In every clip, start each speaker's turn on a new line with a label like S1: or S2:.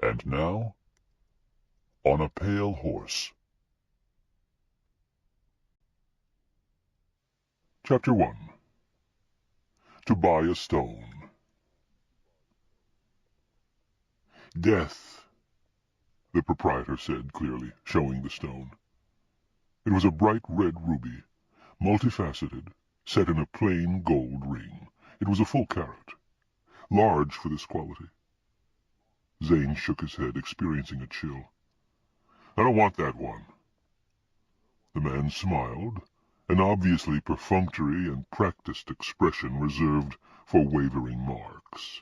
S1: And now, on a pale horse. Chapter 1. To buy a stone. Death, the proprietor said clearly, showing the stone. It was a bright red ruby, multifaceted, set in a plain gold ring. It was a full carat, large for this quality. Zane shook his head, experiencing a chill. I don't want that one. The man smiled, an obviously perfunctory and practiced expression reserved for wavering marks.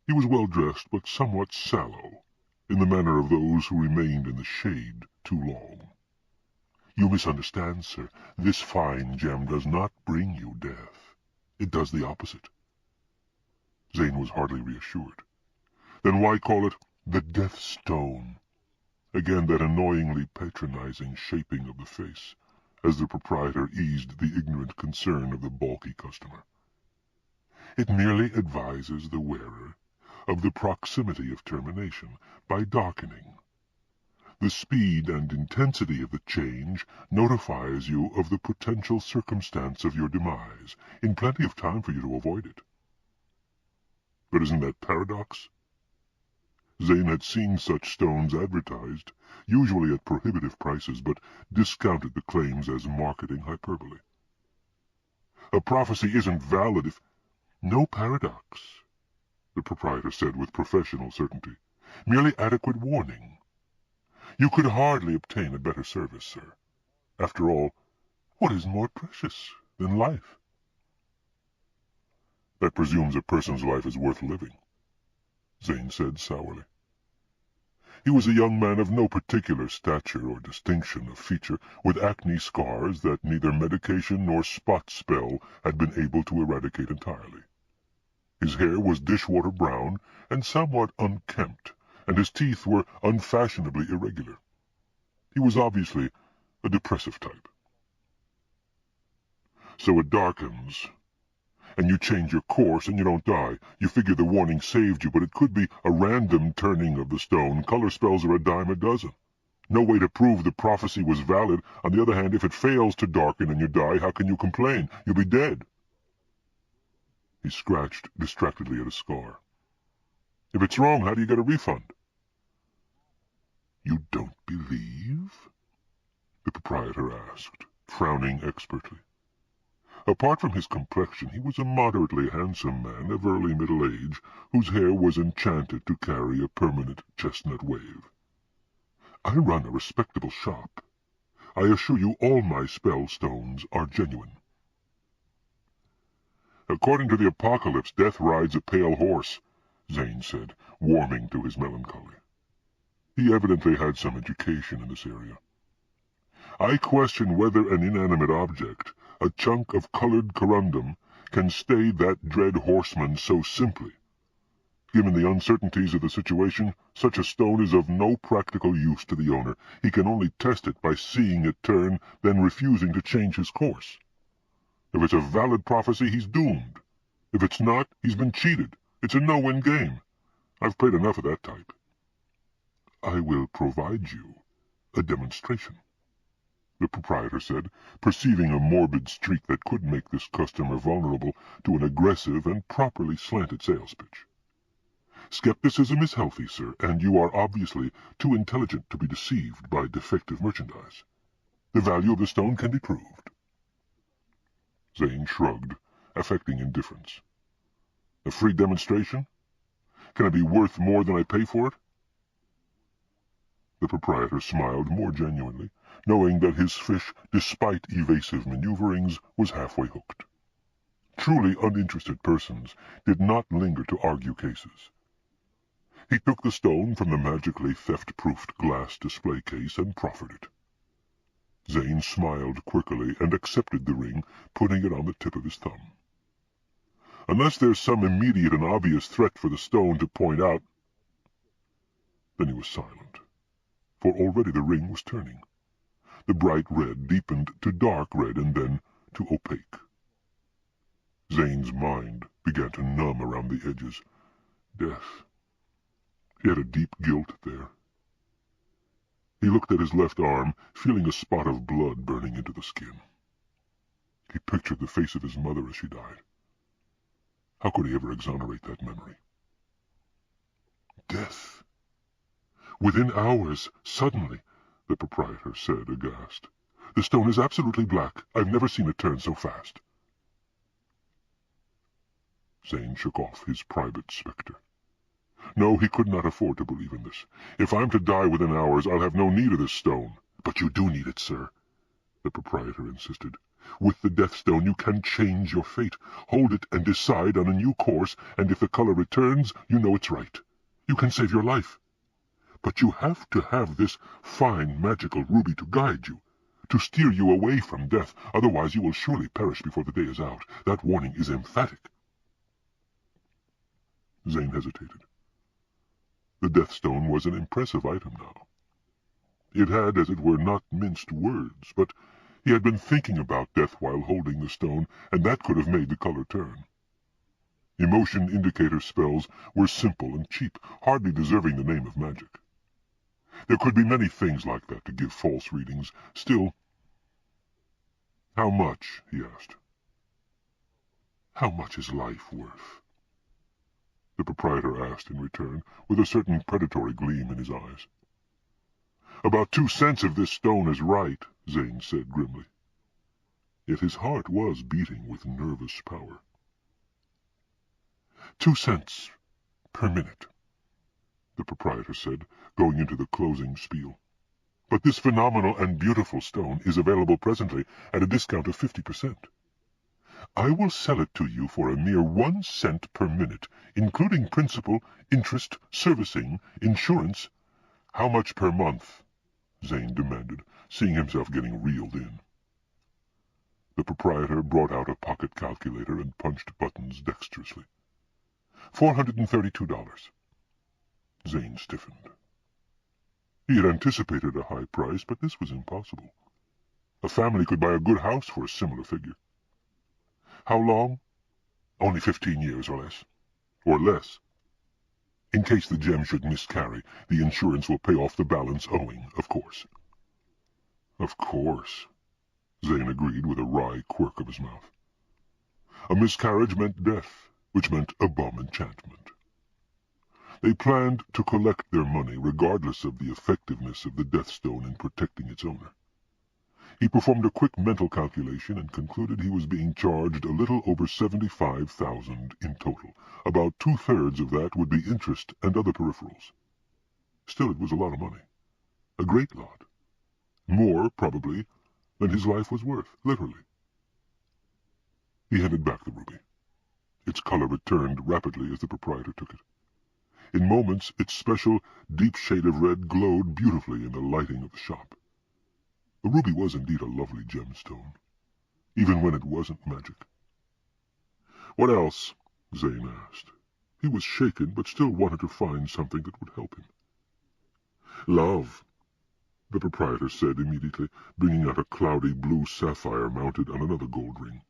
S1: He was well-dressed, but somewhat sallow, in the manner of those who remained in the shade too long. You misunderstand, sir. This fine gem does not bring you death. It does the opposite. Zane was hardly reassured. Then why call it the Death Stone? Again that annoyingly patronizing shaping of the face, as the proprietor eased the ignorant concern of the bulky customer. It merely advises the wearer of the proximity of termination by darkening. The speed and intensity of the change notifies you of the potential circumstance of your demise, in plenty of time for you to avoid it. But isn't that paradox? Zane had seen such stones advertised, usually at prohibitive prices, but discounted the claims as marketing hyperbole. A prophecy isn't valid if— No paradox, the proprietor said with professional certainty. Merely adequate warning. You could hardly obtain a better service, sir. After all, what is more precious than life? That presumes a person's life is worth living, Zane said sourly. He was a young man of no particular stature or distinction of feature, with acne scars that neither medication nor spot spell had been able to eradicate entirely. His hair was dishwater brown and somewhat unkempt, and his teeth were unfashionably irregular. He was obviously a depressive type. So it darkens, and you change your course and you don't die. You figure the warning saved you, but it could be a random turning of the stone. Color spells are a dime a dozen. No way to prove the prophecy was valid. On the other hand, if it fails to darken and you die, how can you complain? You'll be dead. He scratched distractedly at a scar. If it's wrong, how do you get a refund? You don't believe? The proprietor asked, frowning expertly. Apart from his complexion, he was a moderately handsome man of early middle age, whose hair was enchanted to carry a permanent chestnut wave. I run a respectable shop. I assure you all my spell stones are genuine. According to the apocalypse, death rides a pale horse, Zane said, warming to his melancholy. He evidently had some education in this area. I question whether an inanimate object, a chunk of colored corundum, can stay that dread horseman so simply. Given the uncertainties of the situation, such a stone is of no practical use to the owner. He can only test it by seeing it turn, then refusing to change his course. If it's a valid prophecy, he's doomed. If it's not, he's been cheated. It's a no-win game. I've played enough of that type. I will provide you a demonstration, the proprietor said, perceiving a morbid streak that could make this customer vulnerable to an aggressive and properly slanted sales pitch. Skepticism is healthy, sir, and you are obviously too intelligent to be deceived by defective merchandise. The value of the stone can be proved. Zane shrugged, affecting indifference. A free demonstration? Can it be worth more than I pay for it? The proprietor smiled more genuinely, knowing that his fish, despite evasive maneuverings, was halfway hooked. Truly uninterested persons did not linger to argue cases. He took the stone from the magically theft-proofed glass display case and proffered it. Zane smiled quirkily and accepted the ring, putting it on the tip of his thumb. Unless there's some immediate and obvious threat for the stone to point out— Then he was silent, for already the ring was turning. The bright red deepened to dark red and then to opaque. Zane's mind began to numb around the edges. Death. He had a deep guilt there. He looked at his left arm, feeling a spot of blood burning into the skin. He pictured the face of his mother as she died. How could he ever exonerate that memory? Death! Within hours, suddenly, the proprietor said, aghast. The stone is absolutely black. I've never seen it turn so fast. Zane shook off his private spectre. No, he could not afford to believe in this. If I'm to die within hours, I'll have no need of this stone. But you do need it, sir, the proprietor insisted. With the death stone you can change your fate. Hold it and decide on a new course, and if the color returns, you know it's right. You can save your life. But you have to have this fine magical ruby to guide you, to steer you away from death. Otherwise you will surely perish before the day is out. That warning is emphatic. Zane hesitated. The death stone was an impressive item now. It had, as it were, not minced words, but he had been thinking about death while holding the stone, and that could have made the color turn. Emotion indicator spells were simple and cheap, hardly deserving the name of magic. There could be many things like that to give false readings. Still, how much, he asked. How much is life worth? The proprietor asked in return, with a certain predatory gleam in his eyes. About 2 cents if this stone is right, Zane said grimly. Yet his heart was beating with nervous power. 2 cents per minute, the proprietor said, going into the closing spiel. But this phenomenal and beautiful stone is available presently at a discount of 50%. I will sell it to you for a mere 1 cent per minute, including principal, interest, servicing, insurance. How much per month? Zane demanded, seeing himself getting reeled in. The proprietor brought out a pocket calculator and punched buttons dexterously. $432. Zane stiffened. He had anticipated a high price, but this was impossible. A family could buy a good house for a similar figure. How long? Only 15 years or less. Or less. In case the gem should miscarry, the insurance will pay off the balance owing, of course. Of course, Zane agreed with a wry quirk of his mouth. A miscarriage meant death, which meant a bum enchantment. They planned to collect their money regardless of the effectiveness of the death stone in protecting its owner. He performed a quick mental calculation and concluded he was being charged a little over $75,000 in total. About 2/3 of that would be interest and other peripherals. Still, it was a lot of money. A great lot. More, probably, than his life was worth, literally. He handed back the ruby. Its color returned rapidly as the proprietor took it. In moments, its special, deep shade of red glowed beautifully in the lighting of the shop. The ruby was indeed a lovely gemstone, even when it wasn't magic. What else? Zane asked. He was shaken, but still wanted to find something that would help him. Love, the proprietor said immediately, bringing out a cloudy blue sapphire mounted on another gold ring.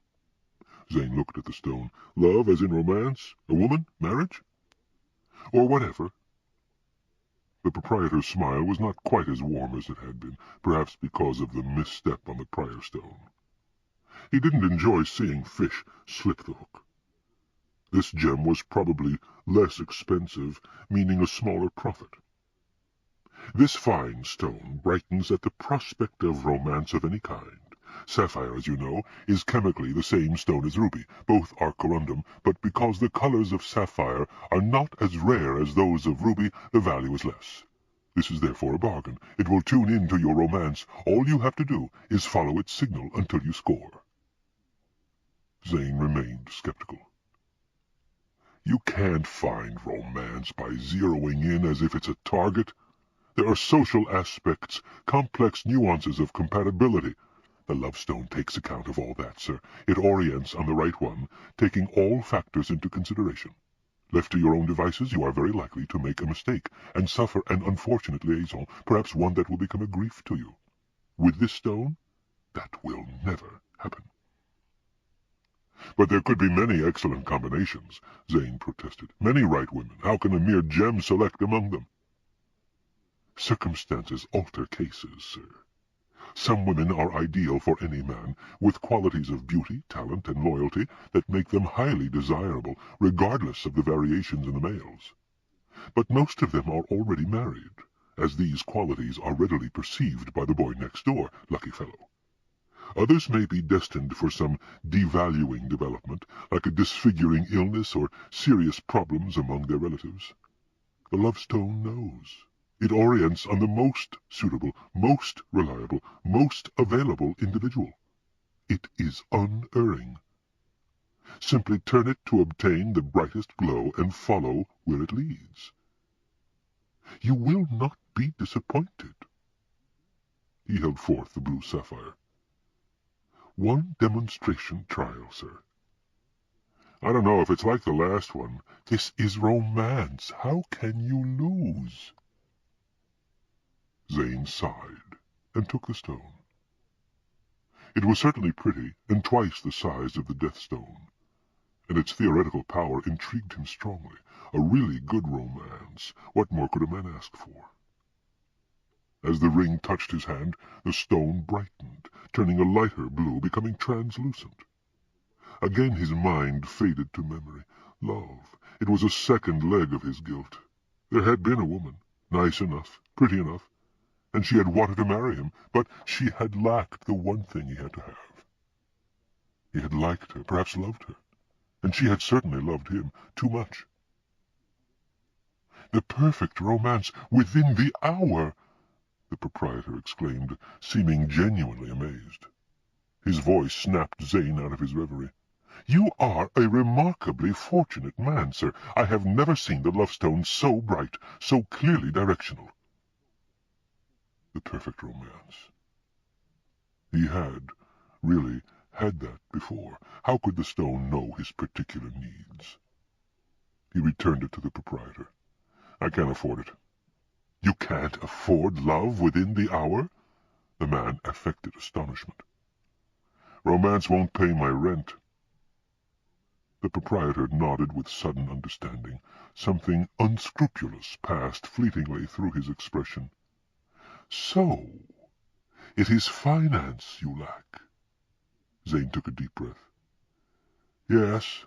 S1: Zane looked at the stone. Love as in romance? A woman? Marriage? Or whatever. The proprietor's smile was not quite as warm as it had been, perhaps because of the misstep on the prior stone. He didn't enjoy seeing fish slip the hook. This gem was probably less expensive, meaning a smaller profit. This fine stone brightens at the prospect of romance of any kind. Sapphire, as you know, is chemically the same stone as ruby. Both are corundum, but because the colors of sapphire are not as rare as those of ruby, the value is less. This is therefore a bargain. It will tune into your romance. All you have to do is follow its signal until you score. Zane remained skeptical. You can't find romance by zeroing in as if it's a target. There are social aspects, complex nuances of compatibility. The love stone takes account of all that, sir. It orients on the right one, taking all factors into consideration. Left to your own devices, you are very likely to make a mistake and suffer an unfortunate liaison, perhaps one that will become a grief to you. With this stone, that will never happen. But there could be many excellent combinations, Zane protested. Many right women. How can a mere gem select among them? Circumstances alter cases, sir. Some women are ideal for any man, with qualities of beauty, talent, and loyalty that make them highly desirable, regardless of the variations in the males. But most of them are already married, as these qualities are readily perceived by the boy next door, lucky fellow. Others may be destined for some devaluing development, like a disfiguring illness or serious problems among their relatives. The lovestone knows. It orients on the most suitable, most reliable, most available individual. It is unerring. Simply turn it to obtain the brightest glow and follow where it leads. You will not be disappointed. He held forth the blue sapphire. One demonstration trial, sir. I don't know if it's like the last one. This is romance. How can you lose? Zane sighed and took the stone. It was certainly pretty, and twice the size of the Death Stone, and its theoretical power intrigued him strongly. A really good romance. What more could a man ask for? As the ring touched his hand, the stone brightened, turning a lighter blue, becoming translucent. Again his mind faded to memory. Love. It was a second leg of his guilt. There had been a woman, nice enough, pretty enough, and she had wanted to marry him, but she had lacked the one thing he had to have. He had liked her, perhaps loved her, and she had certainly loved him too much. The perfect romance within the hour! The proprietor exclaimed, seeming genuinely amazed. His voice snapped Zane out of his reverie. You are a remarkably fortunate man, sir. I have never seen the lovestone so bright, so clearly directional. The perfect romance. He had, really, had that before. How could the stone know his particular needs? He returned it to the proprietor. I can't afford it. You can't afford love within the hour? The man affected astonishment. Romance won't pay my rent. The proprietor nodded with sudden understanding. Something unscrupulous passed fleetingly through his expression. So, it is finance you lack. Zane took a deep breath. Yes.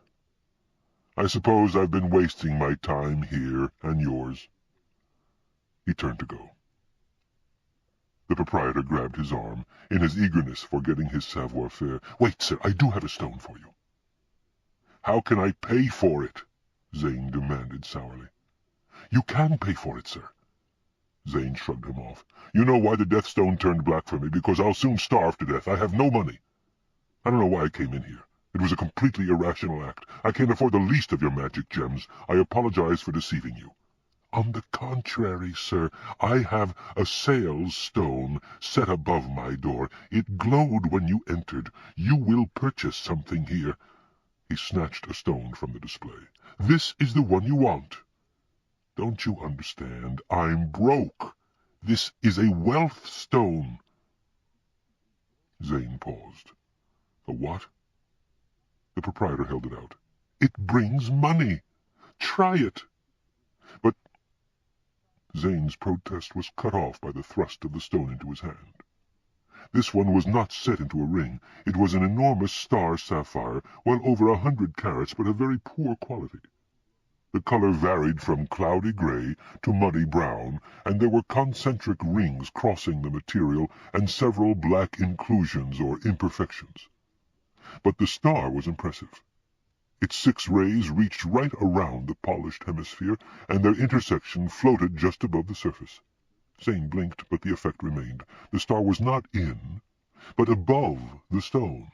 S1: I suppose I've been wasting my time here and yours. He turned to go. The proprietor grabbed his arm, in his eagerness forgetting his savoir-faire. Wait, sir, I do have a stone for you. How can I pay for it? Zane demanded sourly. You can pay for it, sir. Zane shrugged him off. You know why the Death Stone turned black for me? Because I'll soon starve to death. I have no money. I don't know why I came in here. It was a completely irrational act. I can't afford the least of your magic gems. I apologize for deceiving you. On the contrary, sir, I have a sales stone set above my door. It glowed when you entered. You will purchase something here. He snatched a stone from the display. This is the one you want. Don't you understand? I'm broke. This is a wealth stone. Zane paused. A what? The proprietor held it out. It brings money. Try it. But Zane's protest was cut off by the thrust of the stone into his hand. This one was not set into a ring. It was an enormous star sapphire, well over 100 carats, but of very poor quality. The color varied from cloudy gray to muddy brown, and there were concentric rings crossing the material and several black inclusions or imperfections. But the star was impressive. Its 6 rays reached right around the polished hemisphere, and their intersection floated just above the surface. Zane blinked, but the effect remained. The star was not in, but above the stone.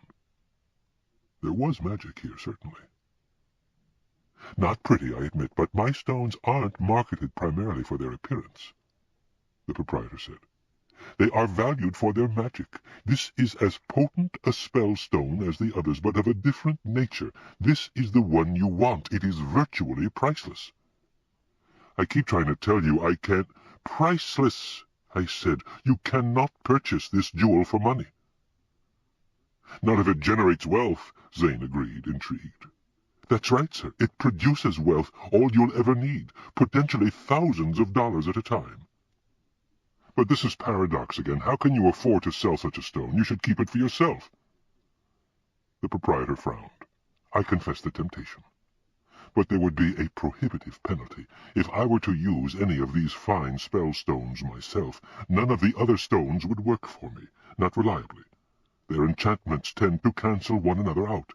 S1: There was magic here, certainly. Not pretty, I admit, but my stones aren't marketed primarily for their appearance, the proprietor said. They are valued for their magic. This is as potent a spell stone as the others, but of a different nature. This is the one you want. It is virtually priceless. I keep trying to tell you I can't. Priceless, I said. You cannot purchase this jewel for money. Not if it generates wealth, Zane agreed, intrigued. That's right, sir. It produces wealth, all you'll ever need, potentially thousands of dollars at a time. But this is paradox again. How can you afford to sell such a stone? You should keep it for yourself. The proprietor frowned. I confess the temptation. But there would be a prohibitive penalty. If I were to use any of these fine spell stones myself, none of the other stones would work for me, not reliably. Their enchantments tend to cancel one another out.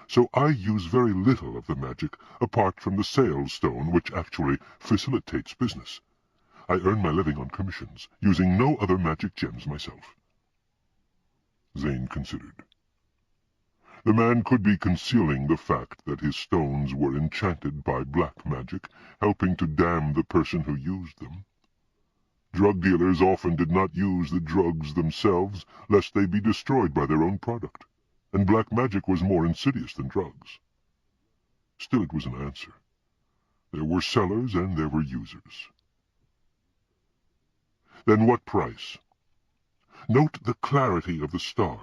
S1: So I use very little of the magic, apart from the sales stone, which actually facilitates business. I earn my living on commissions, using no other magic gems myself. Zane considered. The man could be concealing the fact that his stones were enchanted by black magic, helping to damn the person who used them. Drug dealers often did not use the drugs themselves, lest they be destroyed by their own product, and black magic was more insidious than drugs. Still, it was an answer. There were sellers and there were users. Then what price? Note the clarity of the star,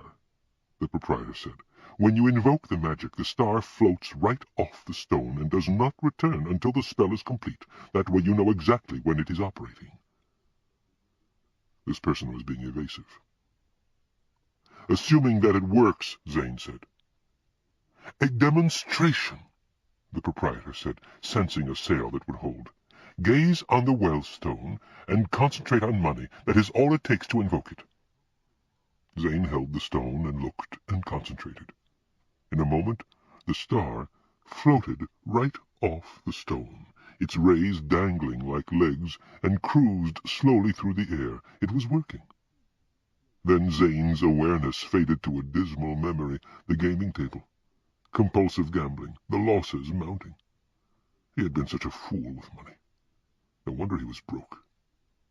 S1: the proprietor said. When you invoke the magic, the star floats right off the stone and does not return until the spell is complete. That way you know exactly when it is operating. This person was being evasive. Assuming that it works, Zane said. A demonstration, the proprietor said, sensing a sale that would hold. Gaze on the well stone and concentrate on money. That is all it takes to invoke it. Zane held the stone and looked and concentrated. In a moment, the star floated right off the stone, its rays dangling like legs, and cruised slowly through the air. It was working. Then Zane's awareness faded to a dismal memory, the gaming table. Compulsive gambling, the losses mounting. He had been such a fool with money. No wonder he was broke.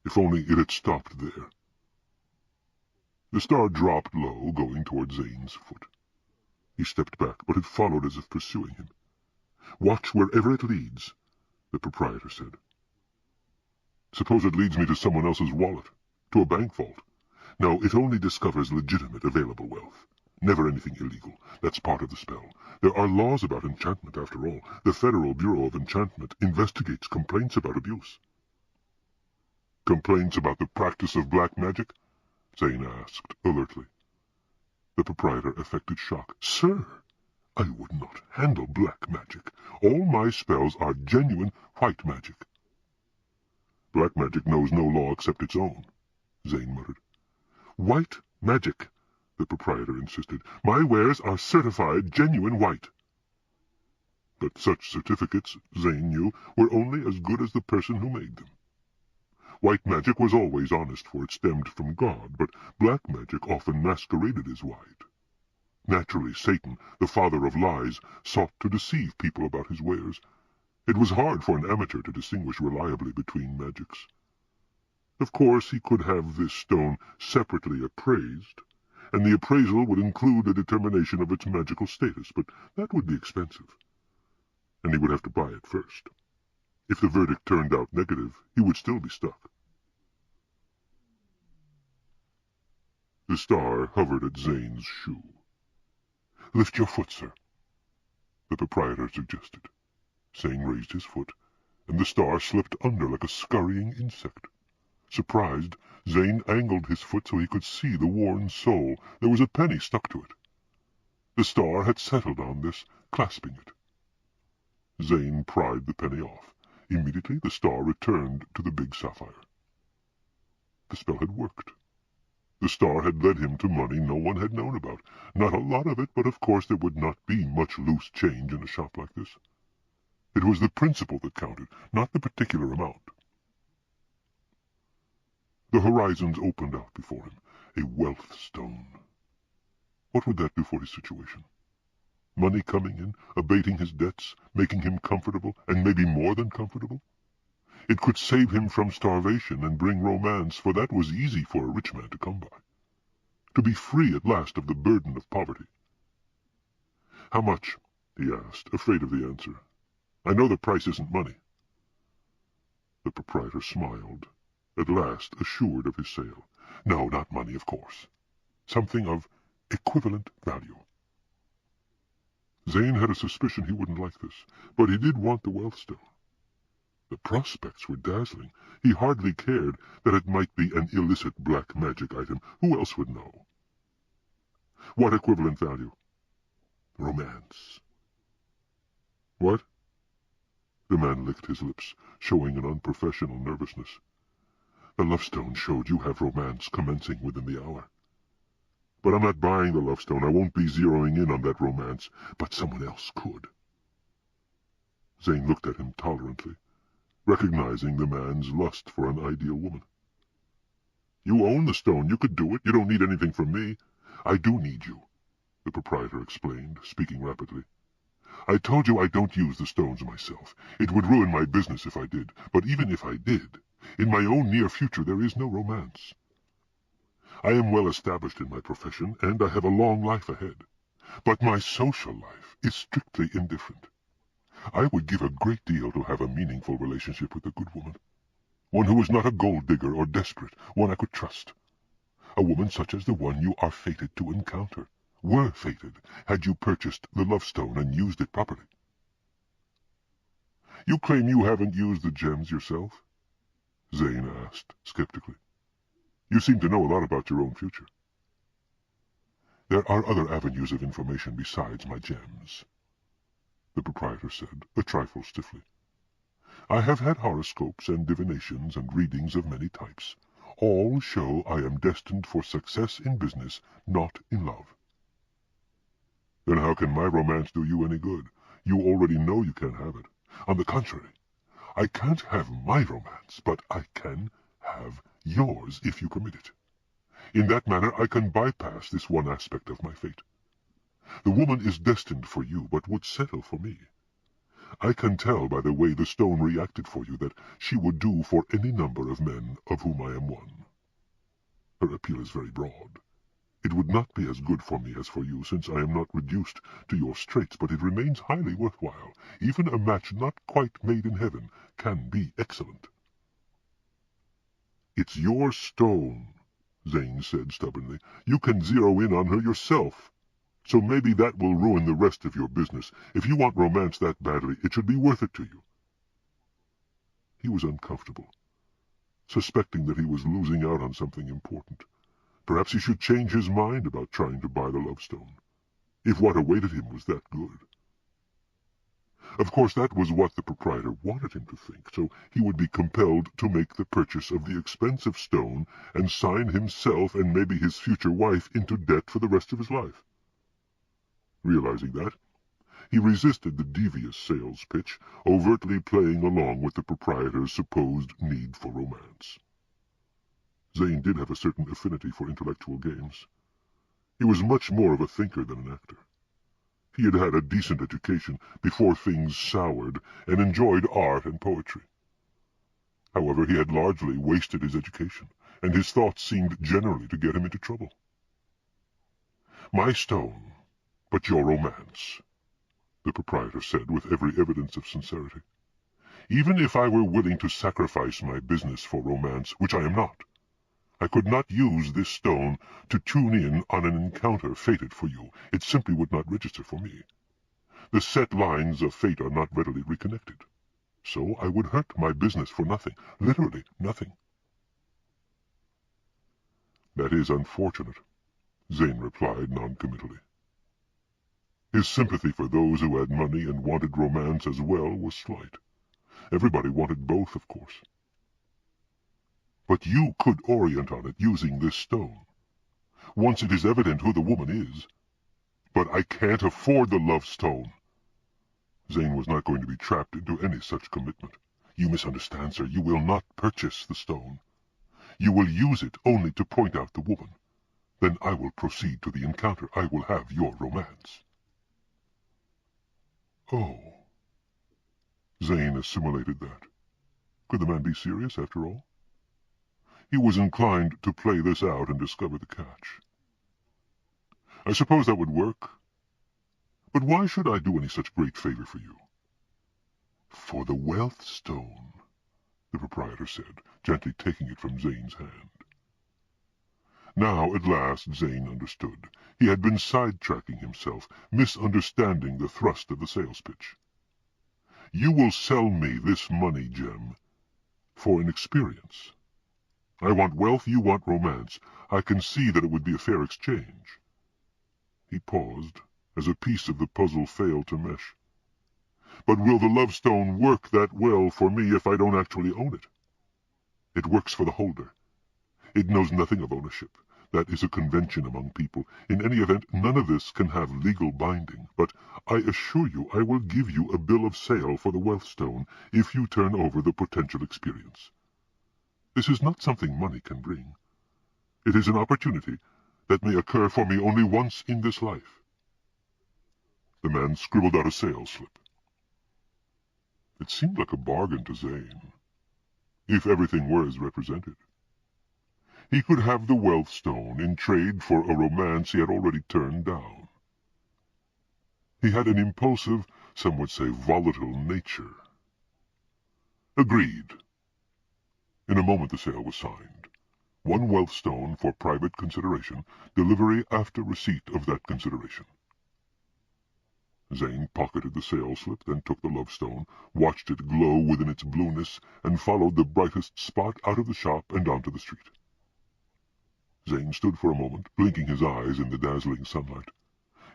S1: If only it had stopped there. The star dropped low, going toward Zane's foot. He stepped back, but it followed as if pursuing him. Watch wherever it leads, the proprietor said. Suppose it leads me to someone else's wallet, to a bank vault. No, it only discovers legitimate, available wealth. Never anything illegal. That's part of the spell. There are laws about enchantment, after all. The Federal Bureau of Enchantment investigates complaints about abuse. Complaints about the practice of black magic? Zane asked, alertly. The proprietor affected shock. Sir, I would not handle black magic. All my spells are genuine white magic. Black magic knows no law except its own, Zane muttered. White magic, the proprietor insisted. My wares are certified genuine white. But such certificates, Zane knew, were only as good as the person who made them. White magic was always honest, for it stemmed from God, but black magic often masqueraded as white. Naturally, Satan, the father of lies, sought to deceive people about his wares. It was hard for an amateur to distinguish reliably between magics. Of course, he could have this stone separately appraised, and the appraisal would include a determination of its magical status, but that would be expensive, and he would have to buy it first. If the verdict turned out negative, he would still be stuck. The star hovered at Zane's shoe. Lift your foot, sir, the proprietor suggested. Zane raised his foot, and the star slipped under like a scurrying insect. Surprised, Zane angled his foot so he could see the worn sole. There was a penny stuck to it. The star had settled on this, clasping it. Zane pried the penny off. Immediately the star returned to the big sapphire. The spell had worked. The star had led him to money no one had known about. Not a lot of it, but of course there would not be much loose change in a shop like this. It was the principle that counted, not the particular amount. The horizons opened out before him, a wealth stone. What would that do for his situation? Money coming in, abating his debts, making him comfortable, and maybe more than comfortable? It could save him from starvation and bring romance, for that was easy for a rich man to come by. To be free at last of the burden of poverty. How much? He asked, afraid of the answer. I know the price isn't money. The proprietor smiled, at last assured of his sale. No, not money, of course. Something of equivalent value. Zane had a suspicion he wouldn't like this, but he did want the wealth stone. The prospects were dazzling. He hardly cared that it might be an illicit black magic item. Who else would know? What equivalent value? Romance. What? The man licked his lips, showing an unprofessional nervousness. The lovestone showed you have romance commencing within the hour. But I'm not buying the lovestone. I won't be zeroing in on that romance, but someone else could. Zane looked at him tolerantly, recognizing the man's lust for an ideal woman. You own the stone. You could do it. You don't need anything from me. I do need you, the proprietor explained, speaking rapidly. I told you I don't use the stones myself. It would ruin my business if I did. But even if I did, in my own near future there is no romance. I am well established in my profession, and I have a long life ahead. But my social life is strictly indifferent. I would give a great deal to have a meaningful relationship with a good woman. One who is not a gold digger or desperate, one I could trust. A woman such as the one you are fated to encounter. Were fated, had you purchased the lovestone and used it properly. You claim you haven't used the gems yourself? Zane asked, skeptically. You seem to know a lot about your own future. There are other avenues of information besides my gems, the proprietor said, a trifle stiffly. I have had horoscopes and divinations and readings of many types. All show I am destined for success in business, not in love. Then how can my romance do you any good? You already know you can't have it. On the contrary, I can't have my romance, but I can have yours if you permit it. In that manner I can bypass this one aspect of my fate. The woman is destined for you, but would settle for me. I can tell by the way the stone reacted for you that she would do for any number of men of whom I am one. Her appeal is very broad. It would not be as good for me as for you, since I am not reduced to your straits, but it remains highly worthwhile. Even a match not quite made in heaven can be excellent. It's your stone, Zane said stubbornly. You can zero in on her yourself. So maybe that will ruin the rest of your business. If you want romance that badly, it should be worth it to you. He was uncomfortable, suspecting that he was losing out on something important. Perhaps he should change his mind about trying to buy the lovestone, if what awaited him was that good. Of course, that was what the proprietor wanted him to think, so he would be compelled to make the purchase of the expensive stone and sign himself and maybe his future wife into debt for the rest of his life. Realizing that, he resisted the devious sales pitch, overtly playing along with the proprietor's supposed need for romance. Zane did have a certain affinity for intellectual games. He was much more of a thinker than an actor. He had had a decent education before things soured and enjoyed art and poetry. However, he had largely wasted his education, and his thoughts seemed generally to get him into trouble. My stone, but your romance, the proprietor said with every evidence of sincerity. Even if I were willing to sacrifice my business for romance, which I am not, I could not use this stone to tune in on an encounter fated for you. It simply would not register for me. The set lines of fate are not readily reconnected. So I would hurt my business for nothing, literally nothing. That is unfortunate, Zane replied noncommittally. His sympathy for those who had money and wanted romance as well was slight. Everybody wanted both, of course. But you could orient on it using this stone, once it is evident who the woman is. But I can't afford the love stone. Zane was not going to be trapped into any such commitment. You misunderstand, sir. You will not purchase the stone. You will use it only to point out the woman. Then I will proceed to the encounter. I will have your romance. Oh. Zane assimilated that. Could the man be serious, after all? He was inclined to play this out and discover the catch. I suppose that would work. But why should I do any such great favor for you? For the wealth stone, the proprietor said, gently taking it from Zane's hand. Now, at last, Zane understood. He had been sidetracking himself, misunderstanding the thrust of the sales pitch. "You will sell me this money gem for an experience. I want wealth, you want romance. I can see that it would be a fair exchange." He paused, as a piece of the puzzle failed to mesh. "But will the lovestone work that well for me if I don't actually own it?" "It works for the holder. It knows nothing of ownership. That is a convention among people. In any event, none of this can have legal binding. But I assure you I will give you a bill of sale for the wealthstone if you turn over the potential experience. This is not something money can bring. It is an opportunity that may occur for me only once in this life." The man scribbled out a sales slip. It seemed like a bargain to Zane, if everything were as represented. He could have the wealthstone in trade for a romance he had already turned down. He had an impulsive, some would say volatile nature. Agreed. In a moment the sale was signed. 1 wealthstone for private consideration, delivery after receipt of that consideration. Zane pocketed the sale slip, then took the lovestone, watched it glow within its blueness, and followed the brightest spot out of the shop and onto the street. Zane stood for a moment, blinking his eyes in the dazzling sunlight.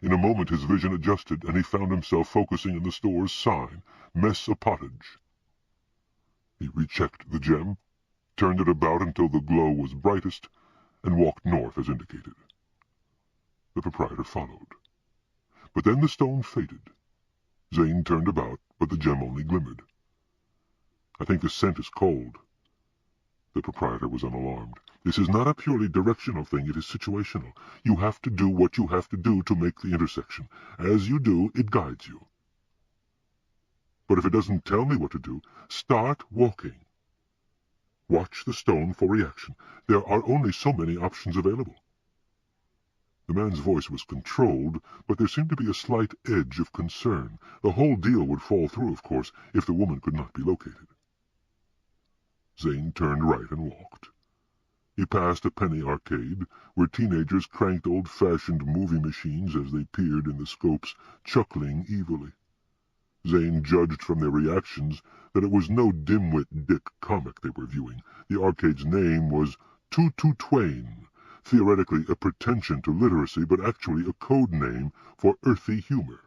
S1: In a moment his vision adjusted, and he found himself focusing on the store's sign, Mess a Pottage. He rechecked the gem, turned it about until the glow was brightest, and walked north as indicated. The proprietor followed. But then the stone faded. Zane turned about, but the gem only glimmered. "I think the scent is cold." The proprietor was unalarmed. "This is not a purely directional thing, it is situational. You have to do what you have to do to make the intersection. As you do, it guides you. But if it doesn't tell me what to do, start walking. Watch the stone for reaction. There are only so many options available." The man's voice was controlled, but there seemed to be a slight edge of concern. The whole deal would fall through, of course, if the woman could not be located. Zane turned right and walked. He passed a penny arcade, where teenagers cranked old-fashioned movie machines as they peered in the scopes, chuckling evilly. Zane judged from their reactions that it was no dimwit dick comic they were viewing. The arcade's name was Tutu Twain, theoretically a pretension to literacy, but actually a code name for earthy humor.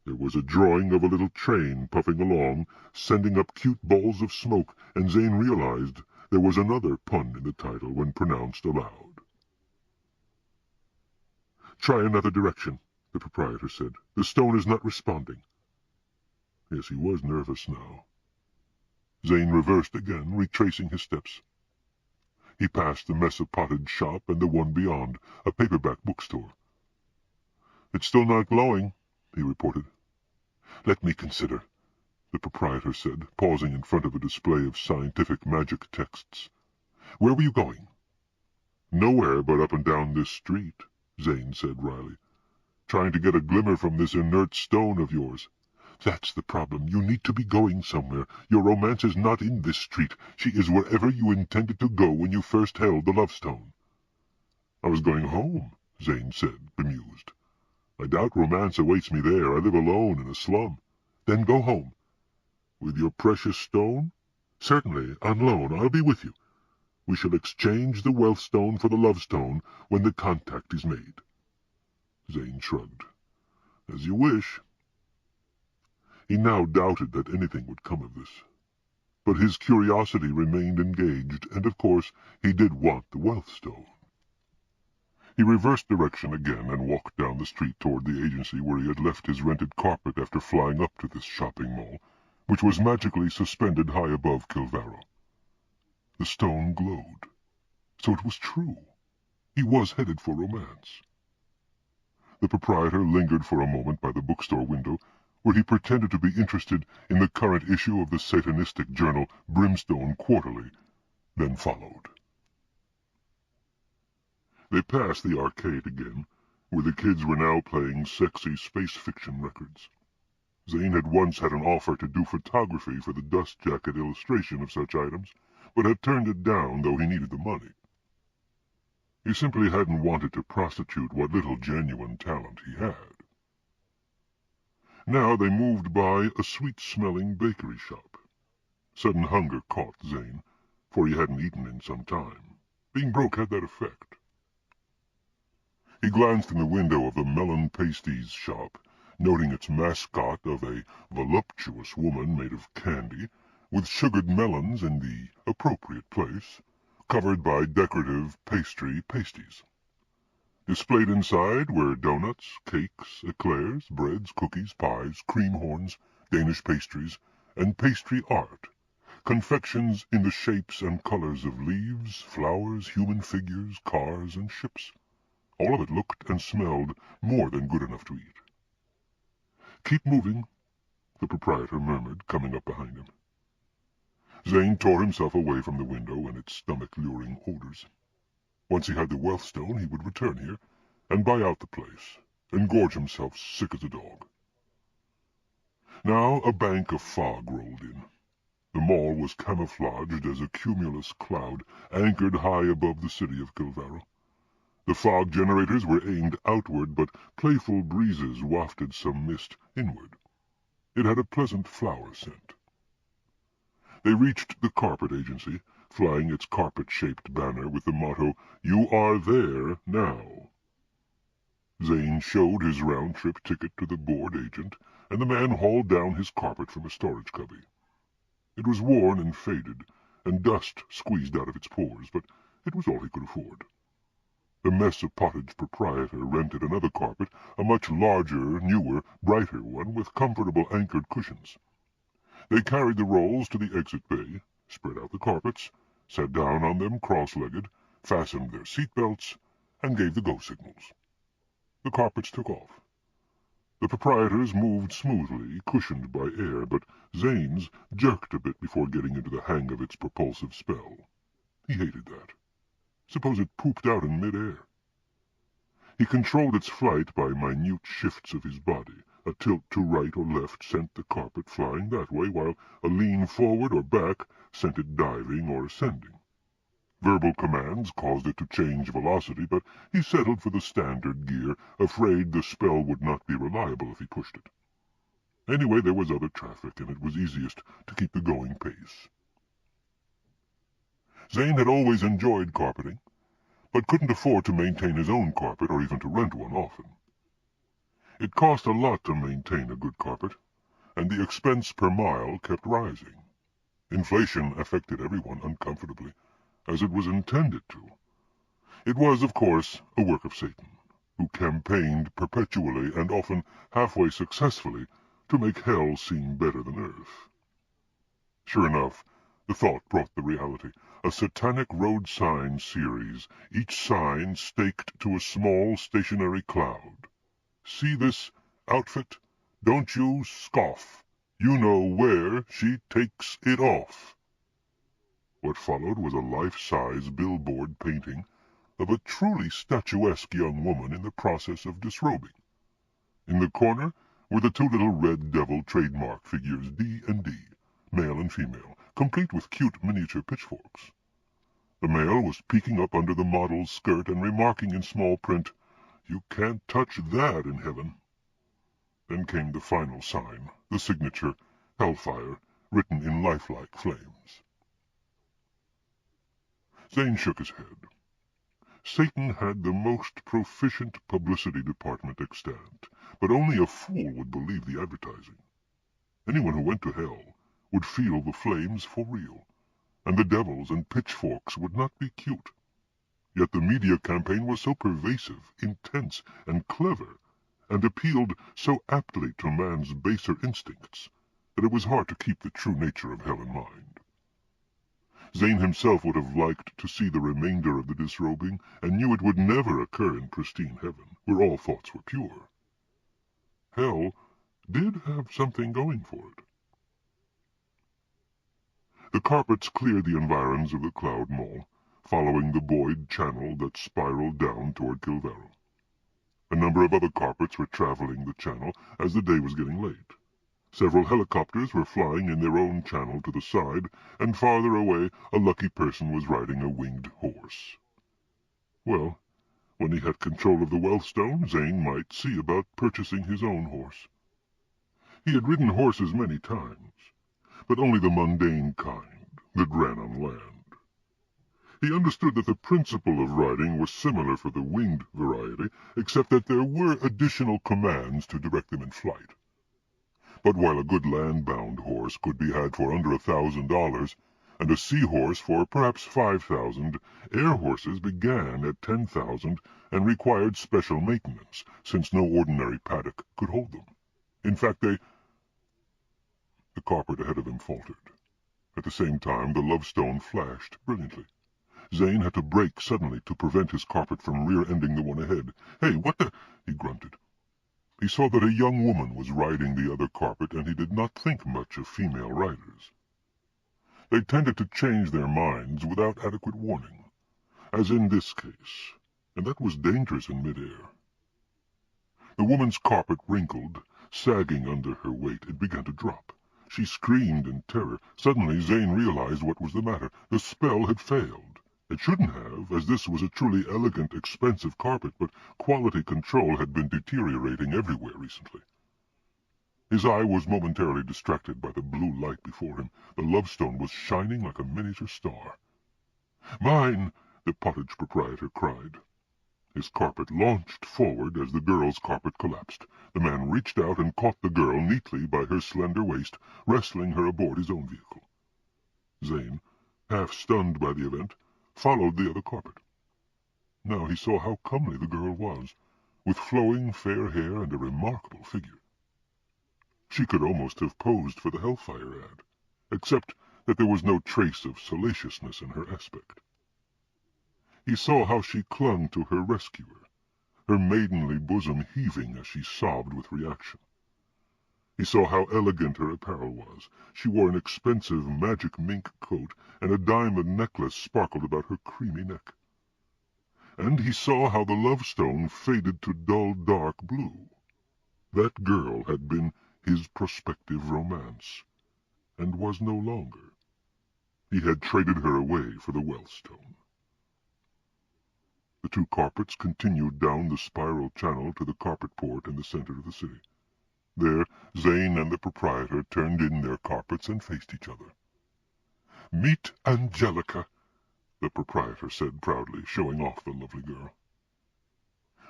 S1: There was a drawing of a little train puffing along, sending up cute balls of smoke, and Zane realized there was another pun in the title when pronounced aloud. "Try another direction," the proprietor said. "The stone is not responding." Yes, he was nervous now. Zane reversed again, retracing his steps. He passed the Mess a Pottage shop and the one beyond, a paperback bookstore. "It's still not glowing," he reported. "Let me consider," the proprietor said, pausing in front of a display of scientific magic texts. "Where were you going?" "Nowhere but up and down this street," Zane said wryly. "Trying to get a glimmer from this inert stone of yours." "That's the problem. You need to be going somewhere. Your romance is not in this street. She is wherever you intended to go when you first held the lovestone." "I was going home," Zane said, bemused. "I doubt romance awaits me there. I live alone in a slum." "Then go home." "With your precious stone?" "Certainly, on loan. I'll be with you. We shall exchange the wealthstone for the lovestone when the contact is made." Zane shrugged. "As you wish." He now doubted that anything would come of this. But his curiosity remained engaged, and of course he did want the wealthstone. He reversed direction again and walked down the street toward the agency where he had left his rented carpet after flying up to this shopping mall, which was magically suspended high above Kilvaro. The stone glowed. So it was true. He was headed for romance. The proprietor lingered for a moment by the bookstore window, where he pretended to be interested in the current issue of the satanistic journal Brimstone Quarterly, then followed. They passed the arcade again, where the kids were now playing sexy space fiction records. Zane had once had an offer to do photography for the dust jacket illustration of such items, but had turned it down, though he needed the money. He simply hadn't wanted to prostitute what little genuine talent he had. Now they moved by a sweet-smelling bakery shop. Sudden hunger caught Zane, for he hadn't eaten in some time. Being broke had that effect. He glanced in the window of the melon pasties shop, noting its mascot of a voluptuous woman made of candy, with sugared melons in the appropriate place, covered by decorative pastry pasties. Displayed inside were donuts, cakes, eclairs, breads, cookies, pies, cream horns, Danish pastries, and pastry art, confections in the shapes and colors of leaves, flowers, human figures, cars, and ships. All of it looked and smelled more than good enough to eat. "Keep moving," the proprietor murmured, coming up behind him. Zane tore himself away from the window and its stomach-luring odors. Once he had the wealth stone, he would return here and buy out the place, and gorge himself sick as a dog. Now a bank of fog rolled in. The mall was camouflaged as a cumulus cloud anchored high above the city of Kilvaro. The fog generators were aimed outward, but playful breezes wafted some mist inward. It had a pleasant flower scent. They reached the carpet agency, flying its carpet-shaped banner with the motto, "You are there now." Zane showed his round-trip ticket to the board agent, and the man hauled down his carpet from a storage cubby. It was worn and faded, and dust squeezed out of its pores, but it was all he could afford. The Mess of Pottage proprietor rented another carpet, a much larger, newer, brighter one with comfortable anchored cushions. They carried the rolls to the exit bay, spread out the carpets, sat down on them cross-legged, fastened their seat-belts, and gave the go signals. The carpets took off. The proprietors moved smoothly, cushioned by air, but Zane's jerked a bit before getting into the hang of its propulsive spell. He hated that. Suppose it pooped out in mid-air. He controlled its flight by minute shifts of his body. A tilt to right or left sent the carpet flying that way, while a lean forward or back sent it diving or ascending. Verbal commands caused it to change velocity, but he settled for the standard gear, afraid the spell would not be reliable if he pushed it. Anyway, there was other traffic, and it was easiest to keep the going pace. Zane had always enjoyed carpeting, but couldn't afford to maintain his own carpet or even to rent one often. It cost a lot to maintain a good carpet, and the expense per mile kept rising. Inflation affected everyone uncomfortably, as it was intended to. It was, of course, a work of Satan, who campaigned perpetually and often halfway successfully to make hell seem better than earth. Sure enough, the thought brought the reality. A satanic road sign series, each sign staked to a small stationary cloud. See this outfit? Don't you scoff. You know where she takes it off. What followed was a life-size billboard painting of a truly statuesque young woman in the process of disrobing. In the corner were the two little red devil trademark figures D and D, male and female, complete with cute miniature pitchforks. The male was peeking up under the model's skirt and remarking in small print, "You can't touch that in heaven." Then came the final sign, the signature, Hellfire, written in lifelike flames. Zane shook his head. Satan had the most proficient publicity department extant, but only a fool would believe the advertising. Anyone who went to hell would feel the flames for real, and the devils and pitchforks would not be cute. Yet the media campaign was so pervasive, intense, and clever, and appealed so aptly to man's baser instincts, that it was hard to keep the true nature of hell in mind. Zane himself would have liked to see the remainder of the disrobing, and knew it would never occur in pristine heaven, where all thoughts were pure. Hell did have something going for it. The carpets cleared the environs of the Cloud Mall, following the buoyed channel that spiraled down toward Kilvaro. A number of other carpets were traveling the channel as the day was getting late. Several helicopters were flying in their own channel to the side, and farther away a lucky person was riding a winged horse. Well, when he had control of the Wellstone, Zane might see about purchasing his own horse. He had ridden horses many times, but only the mundane kind that ran on land. He understood that the principle of riding was similar for the winged variety, except that there were additional commands to direct them in flight. But while a good land-bound horse could be had for under $1,000, and a sea-horse for perhaps $5,000, air horses began at $10,000 and required special maintenance, since no ordinary paddock could hold them. In fact, The carpet ahead of them faltered. At the same time, the lovestone flashed brilliantly. Zane had to brake suddenly to prevent his carpet from rear-ending the one ahead. "Hey, what the—" he grunted. He saw that a young woman was riding the other carpet, and he did not think much of female riders. They tended to change their minds without adequate warning, as in this case, and that was dangerous in mid-air. The woman's carpet wrinkled, sagging under her weight. It began to drop. She screamed in terror. Suddenly Zane realized what was the matter. The spell had failed. It shouldn't have, as this was a truly elegant, expensive carpet, but quality control had been deteriorating everywhere recently. His eye was momentarily distracted by the blue light before him. The lovestone was shining like a miniature star. "Mine!" the pottage proprietor cried. His carpet launched forward as the girl's carpet collapsed. The man reached out and caught the girl neatly by her slender waist, wrestling her aboard his own vehicle. Zane, half stunned by the event, followed the other carpet. Now he saw how comely the girl was, with flowing fair hair and a remarkable figure. She could almost have posed for the Hellfire ad, except that there was no trace of salaciousness in her aspect. He saw how she clung to her rescuer, her maidenly bosom heaving as she sobbed with reaction. He saw how elegant her apparel was. She wore an expensive magic mink coat, and a diamond necklace sparkled about her creamy neck. And he saw how the lovestone faded to dull dark blue. That girl had been his prospective romance, and was no longer. He had traded her away for the Wellstone. The two carpets continued down the spiral channel to the carpet port in the center of the city. There, Zane and the proprietor turned in their carpets and faced each other. "Meet Angelica," the proprietor said proudly, showing off the lovely girl.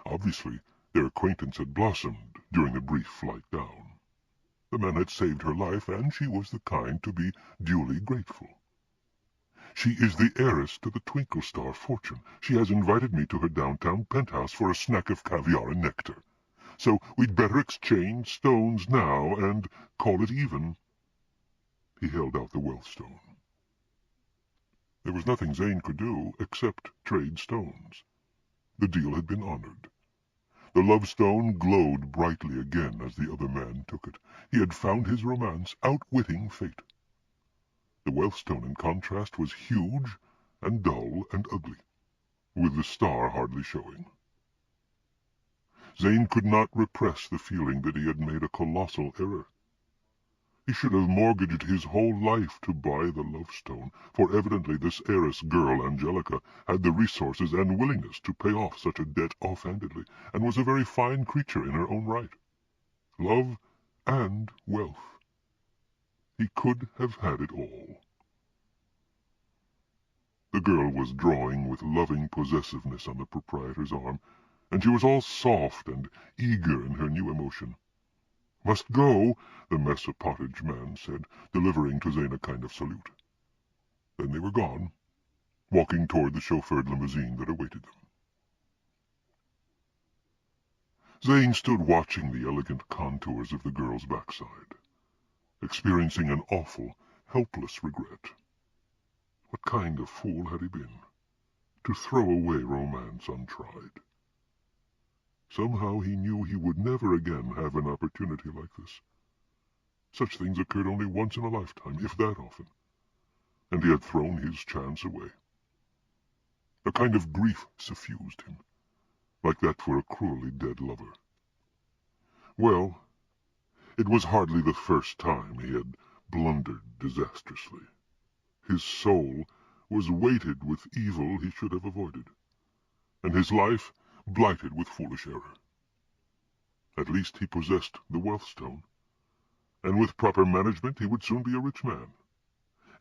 S1: Obviously, their acquaintance had blossomed during the brief flight down. The man had saved her life, and she was the kind to be duly grateful. "She is the heiress to the Twinkle Star fortune. She has invited me to her downtown penthouse for a snack of caviar and nectar. So we'd better exchange stones now and call it even." He held out the Wellstone. There was nothing Zane could do except trade stones. The deal had been honored. The lovestone glowed brightly again as the other man took it. He had found his romance, outwitting fate. The Wellstone, in contrast, was huge and dull and ugly, with the star hardly showing. Zane could not repress the feeling that he had made a colossal error. He should have mortgaged his whole life to buy the lovestone, for evidently this heiress girl, Angelica, had the resources and willingness to pay off such a debt offhandedly, and was a very fine creature in her own right. Love and wealth. He could have had it all. The girl was drawing with loving possessiveness on the proprietor's arm, and she was all soft and eager in her new emotion. "Must go," the mess of pottage man said, delivering to Zane a kind of salute. Then they were gone, walking toward the chauffeured limousine that awaited them. Zane stood watching the elegant contours of the girl's backside, experiencing an awful, helpless regret. What kind of fool had he been, to throw away romance untried? Somehow he knew he would never again have an opportunity like this. Such things occurred only once in a lifetime, if that often, and he had thrown his chance away. A kind of grief suffused him, like that for a cruelly dead lover. Well, it was hardly the first time he had blundered disastrously. His soul was weighted with evil he should have avoided. and his life blighted with foolish error. At least he possessed the wealth stone, and with proper management he would soon be a rich man,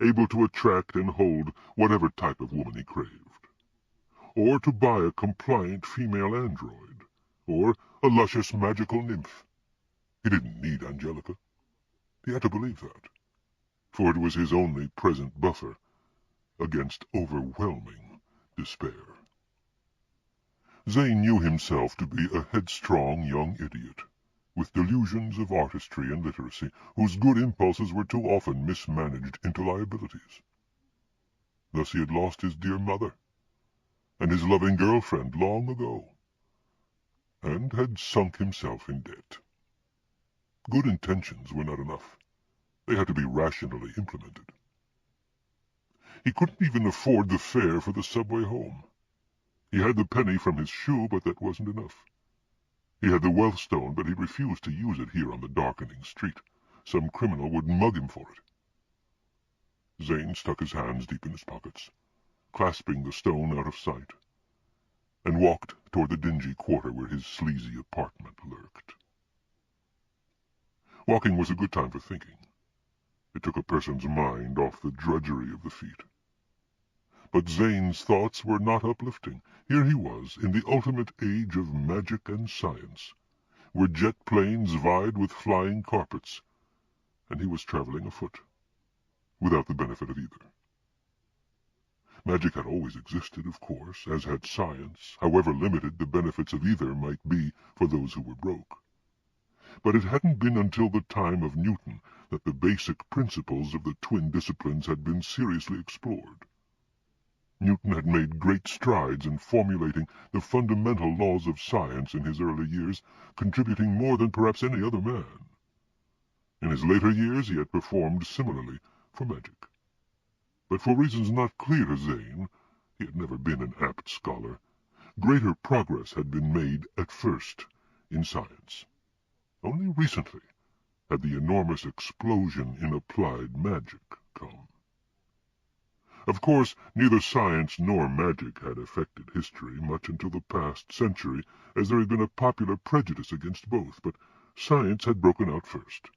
S1: able to attract and hold whatever type of woman he craved, or to buy a compliant female android, or a luscious magical nymph. He didn't need Angelica. He had to believe that, for it was his only present buffer against overwhelming despair. Zane knew himself to be a headstrong young idiot, with delusions of artistry and literacy, whose good impulses were too often mismanaged into liabilities. Thus he had lost his dear mother, and his loving girlfriend long ago, and had sunk himself in debt. Good intentions were not enough. They had to be rationally implemented. He couldn't even afford the fare for the subway home. He had the penny from his shoe, but that wasn't enough. He had the wealth stone, but he refused to use it here on the darkening street. Some criminal would mug him for it. Zane stuck his hands deep in his pockets, clasping the stone out of sight, and walked toward the dingy quarter where his sleazy apartment lurked. Walking was a good time for thinking. It took a person's mind off the drudgery of the feat. But Zane's thoughts were not uplifting. Here he was, in the ultimate age of magic and science, where jet planes vied with flying carpets, and he was traveling afoot, without the benefit of either. Magic had always existed, of course, as had science, however limited the benefits of either might be for those who were broke. But it hadn't been until the time of Newton that the basic principles of the twin disciplines had been seriously explored. Newton had made great strides in formulating the fundamental laws of science in his early years, contributing more than perhaps any other man. In his later years he had performed similarly for magic. But for reasons not clear to Zane, he had never been an apt scholar. Greater progress had been made at first in science. Only recently had the enormous explosion in applied magic come. Of course, neither science nor magic had affected history much until the past century, as there had been a popular prejudice against both, but science had broken out first.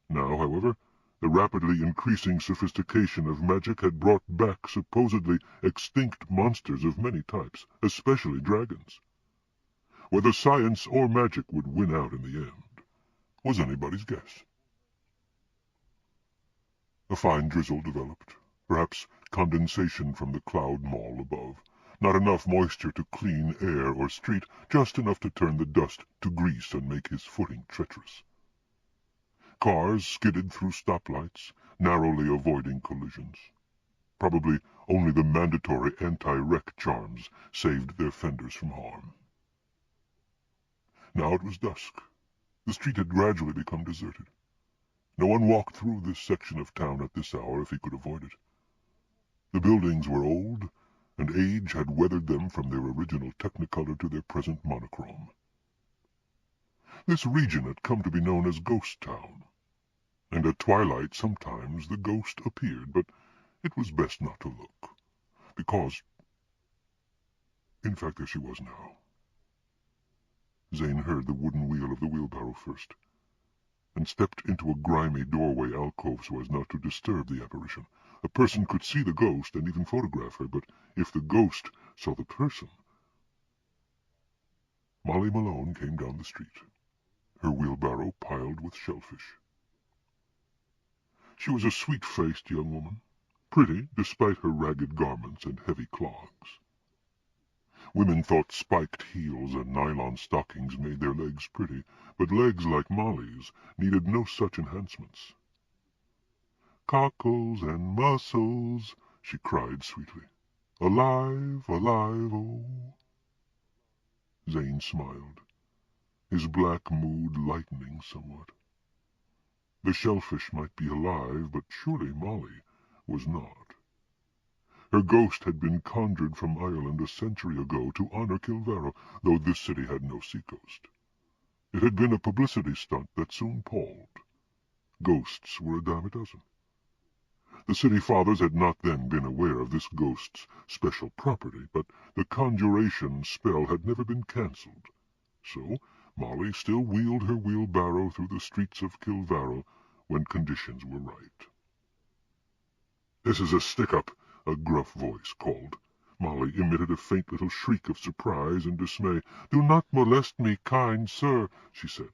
S1: Now, however, the rapidly increasing sophistication of magic had brought back supposedly extinct monsters of many types, especially dragons. Whether science or magic would win out in the end was anybody's guess. A fine drizzle developed. Perhaps condensation from the cloud mall above. Not enough moisture to clean air or street, just enough to turn the dust to grease and make his footing treacherous. Cars skidded through stoplights, narrowly avoiding collisions. Probably only the mandatory anti-wreck charms saved their fenders from harm. Now it was dusk. The street had gradually become deserted. No one walked through this section of town at this hour if he could avoid it. The buildings were old, and age had weathered them from their original technicolor to their present monochrome. This region had come to be known as Ghost Town, and at twilight sometimes the ghost appeared, but it was best not to look, because... In fact, there she was now. Zane heard the wooden wheel of the wheelbarrow first, and stepped into a grimy doorway alcove so as not to disturb the apparition. A person could see the ghost and even photograph her, but if the ghost saw the person... Molly Malone came down the street, her wheelbarrow piled with shellfish. She was a sweet-faced young woman, pretty despite her ragged garments and heavy clogs. Women thought spiked heels and nylon stockings made their legs pretty, but legs like Molly's needed no such enhancements. "Cockles and mussels," she cried sweetly. "Alive, alive, oh." Zane smiled, his black mood lightening somewhat. The shellfish might be alive, but surely Molly was not. Her ghost had been conjured from Ireland a century ago to honor Kilvaro, though this city had no seacoast. It had been a publicity stunt that soon palled. Ghosts were a dime a dozen. The city fathers had not then been aware of this this ghost's special property, but the conjuration spell had never been cancelled. So Molly still wheeled her wheelbarrow through the streets of Kilvarrow when conditions were right. "This is a stick-up," a gruff voice called. Molly emitted a faint little shriek of surprise and dismay. "Do not molest me, kind sir," she said.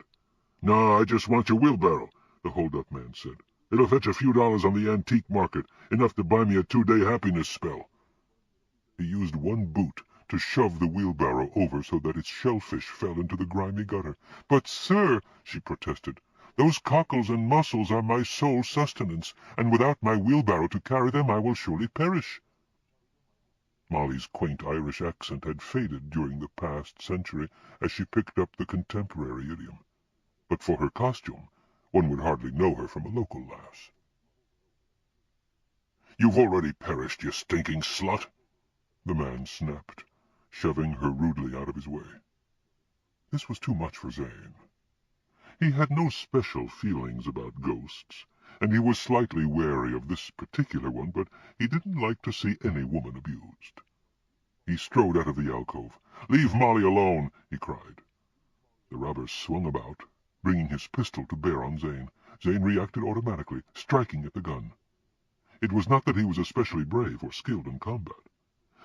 S1: "No, I just want your wheelbarrow," the hold-up man said. "It'll fetch a few dollars on the antique market, enough to buy me a 2-day happiness spell." He used one boot to shove the wheelbarrow over so that its shellfish fell into the grimy gutter. "But, sir," she protested, "those cockles and mussels are my sole sustenance, and without my wheelbarrow to carry them I will surely perish." Molly's quaint Irish accent had faded during the past century as she picked up the contemporary idiom. But for her costume, one would hardly know her from a local lass. "You've already perished, you stinking slut," the man snapped, shoving her rudely out of his way. This was too much for Zane. He had no special feelings about ghosts, and he was slightly wary of this particular one, but he didn't like to see any woman abused. He strode out of the alcove. "Leave Molly alone," he cried. The robber swung about, bringing his pistol to bear on Zane. Zane reacted automatically, striking at the gun. It was not that he was especially brave or skilled in combat,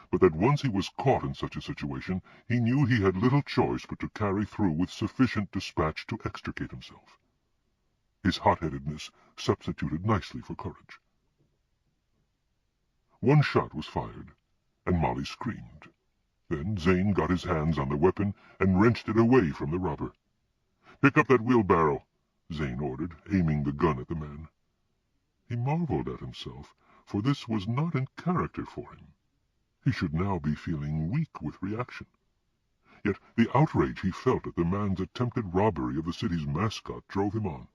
S1: but that once he was caught in such a situation, he knew he had little choice but to carry through with sufficient dispatch to extricate himself. His hot-headedness substituted nicely for courage. One shot was fired, and Molly screamed. Then Zane got his hands on the weapon and wrenched it away from the robber. "Pick up that wheelbarrow," Zane ordered, aiming the gun at the man. He marveled at himself, for this was not in character for him. He should now be feeling weak with reaction. Yet the outrage he felt at the man's attempted robbery of the city's mascot drove him on.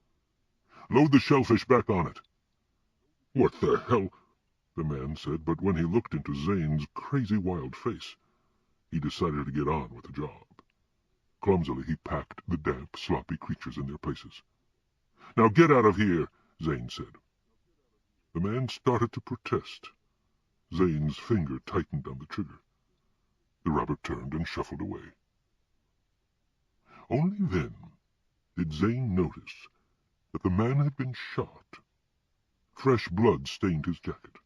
S1: "Load the shellfish back on it." "What the hell?" the man said, but when he looked into Zane's crazy wild face, he decided to get on with the job. Clumsily he packed the damp, sloppy creatures in their places. "Now get out of here," Zane said. The man started to protest. Zane's finger tightened on the trigger. The robber turned and shuffled away. Only then did Zane notice that the man had been shot. Fresh blood stained his jacket.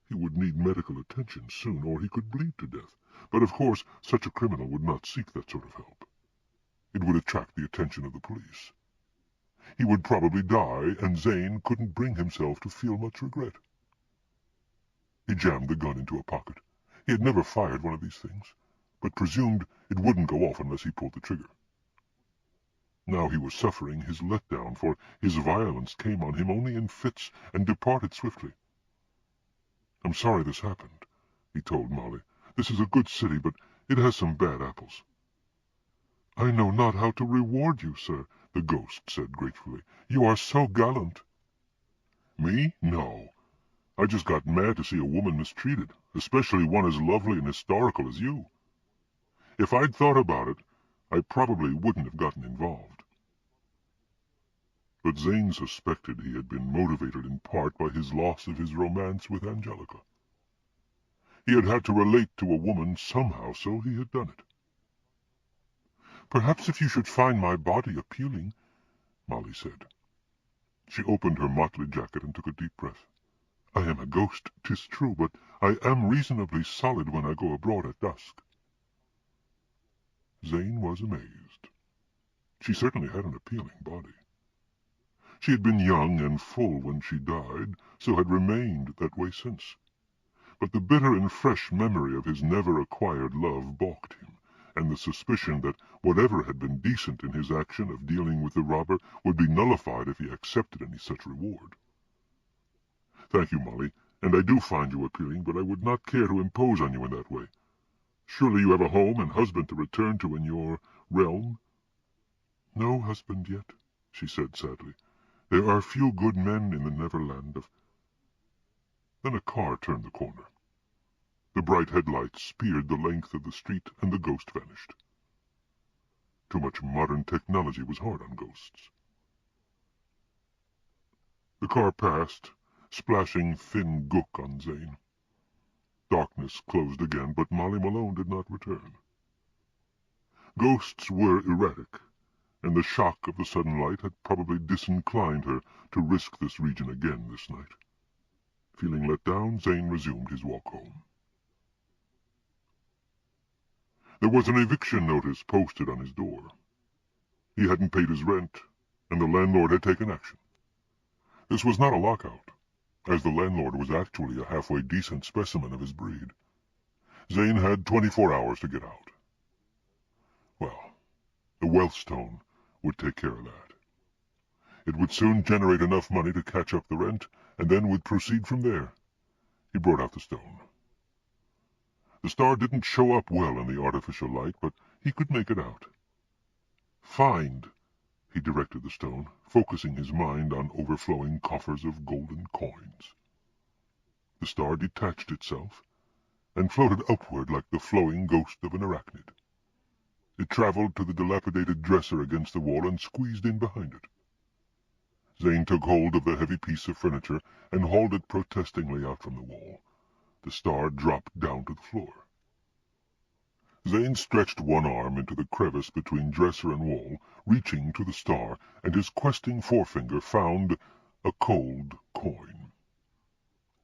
S1: He would need medical attention soon, or he could bleed to death. But of course such a criminal would not seek that sort of help. It would attract the attention of the police. He would probably die, and Zane couldn't bring himself to feel much regret. He jammed the gun into a pocket. He had never fired one of these things, but presumed it wouldn't go off unless he pulled the trigger. Now he was suffering his letdown, for his violence came on him only in fits and departed swiftly. "I'm sorry this happened," he told Molly. "This is a good city, but it has some bad apples." "I know not how to reward you, sir," the ghost said gratefully. "You are so gallant." "Me? No. I just got mad to see a woman mistreated, especially one as lovely and historical as you. If I'd thought about it, I probably wouldn't have gotten involved." But Zane suspected he had been motivated in part by his loss of his romance with Angelica. He had had to relate to a woman somehow, so he had done it. "Perhaps if you should find my body appealing," Molly said. She opened her motley jacket and took a deep breath. "I am a ghost, 'tis true, but I am reasonably solid when I go abroad at dusk." Zane was amazed. She certainly had an appealing body. She had been young and full when she died, so had remained that way since. But the bitter and fresh memory of his never-acquired love balked him, and the suspicion that whatever had been decent in his action of dealing with the robber would be nullified if he accepted any such reward. "Thank you, Molly, and I do find you appealing, but I would not care to impose on you in that way. Surely you have a home and husband to return to in your realm?" "No husband yet," she said sadly. "There are few good men in the Neverland of—" Then a car turned the corner. The bright headlights speared the length of the street, and the ghost vanished. Too much modern technology was hard on ghosts. The car passed, splashing thin gook on Zane. darkness closed again, but Molly Malone did not return. Ghosts were erratic, and the shock of the sudden light had probably disinclined her to risk this region again this night. Feeling let down, Zane resumed his walk home. There was an eviction notice posted on his door. He hadn't paid his rent, and the landlord had taken action. This was not a lockout, as the landlord was actually a halfway decent specimen of his breed. Zane had 24 hours to get out. Well, the Wealthstone would take care of that. It would soon generate enough money to catch up the rent, and then would proceed from there. He brought out the stone. The star didn't show up well in the artificial light, but he could make it out. Find, he directed the stone, focusing his mind on overflowing coffers of golden coins. The star detached itself and floated upward like the flowing ghost of an arachnid. It traveled to the dilapidated dresser against the wall and squeezed in behind it. Zane took hold of the heavy piece of furniture and hauled it protestingly out from the wall. The star dropped down to the floor. Zane stretched one arm into the crevice between dresser and wall, reaching to the star, and his questing forefinger found a cold coin.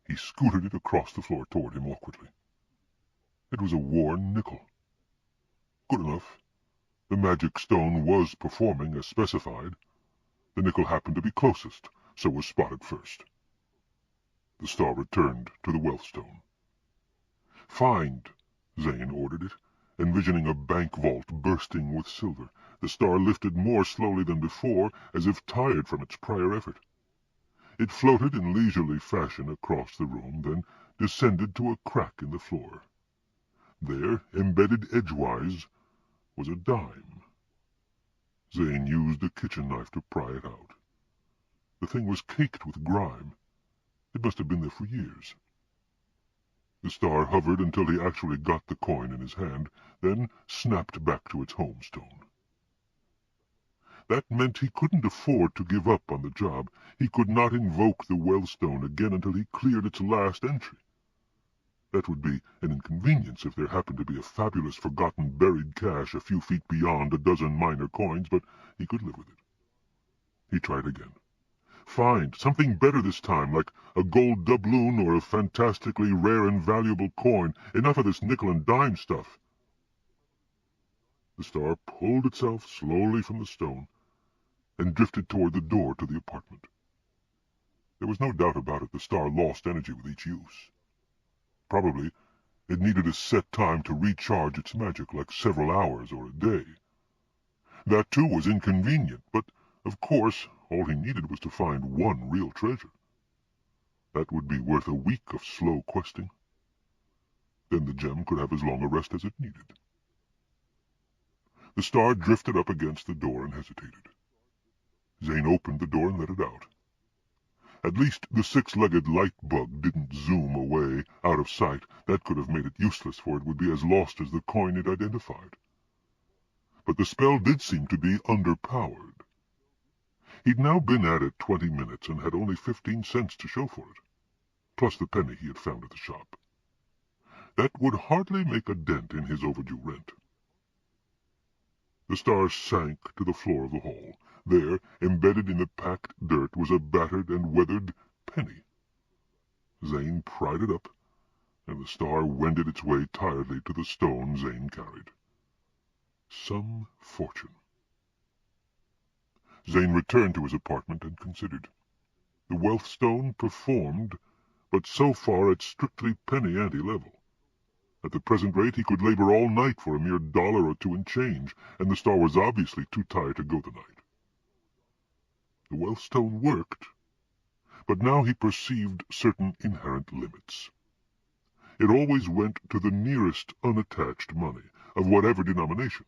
S1: He scooted it across the floor toward him awkwardly. It was a worn nickel. Good enough. The magic stone was performing as specified. The nickel happened to be closest, so was spotted first. The star returned to the Wealthstone. Find, Zane ordered it, envisioning a bank vault bursting with silver. The star lifted more slowly than before, as if tired from its prior effort. It floated in leisurely fashion across the room, then descended to a crack in the floor. There, embedded edgewise, was a dime. Zane used a kitchen knife to pry it out. The thing was caked with grime. It must have been there for years. The star hovered until he actually got the coin in his hand, then snapped back to its home stone. That meant he couldn't afford to give up on the job. He could not invoke the Wellstone again until he cleared its last entry. That would be an inconvenience if there happened to be a fabulous forgotten buried cache a few feet beyond a dozen minor coins, but he could live with it. He tried again. Find something better this time, like a gold doubloon or a fantastically rare and valuable coin. Enough of this nickel and dime stuff. The star pulled itself slowly from the stone and drifted toward the door to the apartment. There was no doubt about it, the star lost energy with each use. Probably it needed a set time to recharge its magic, like several hours or a day. That too was inconvenient, but of course all he needed was to find one real treasure. That would be worth a week of slow questing. Then the gem could have as long a rest as it needed. The star drifted up against the door and hesitated. Zane opened the door and let it out. At least the six-legged light bug didn't zoom away, out of sight. That could have made it useless, for it would be as lost as the coin it identified. But the spell did seem to be underpowered. He'd now been at it 20 minutes and had only 15 cents to show for it, plus the penny he had found at the shop. That would hardly make a dent in his overdue rent. The star sank to the floor of the hall. There, embedded in the packed dirt, was a battered and weathered penny. Zane pried it up, and the star wended its way tiredly to the stone Zane carried. Some fortune. Zane returned to his apartment and considered. The Wealthstone performed, but so far at strictly penny-ante level. At the present rate he could labor all night for a mere $1 or $2 in change, and the star was obviously too tired to go the night. The Wealthstone worked, but now he perceived certain inherent limits. It always went to the nearest unattached money, of whatever denomination,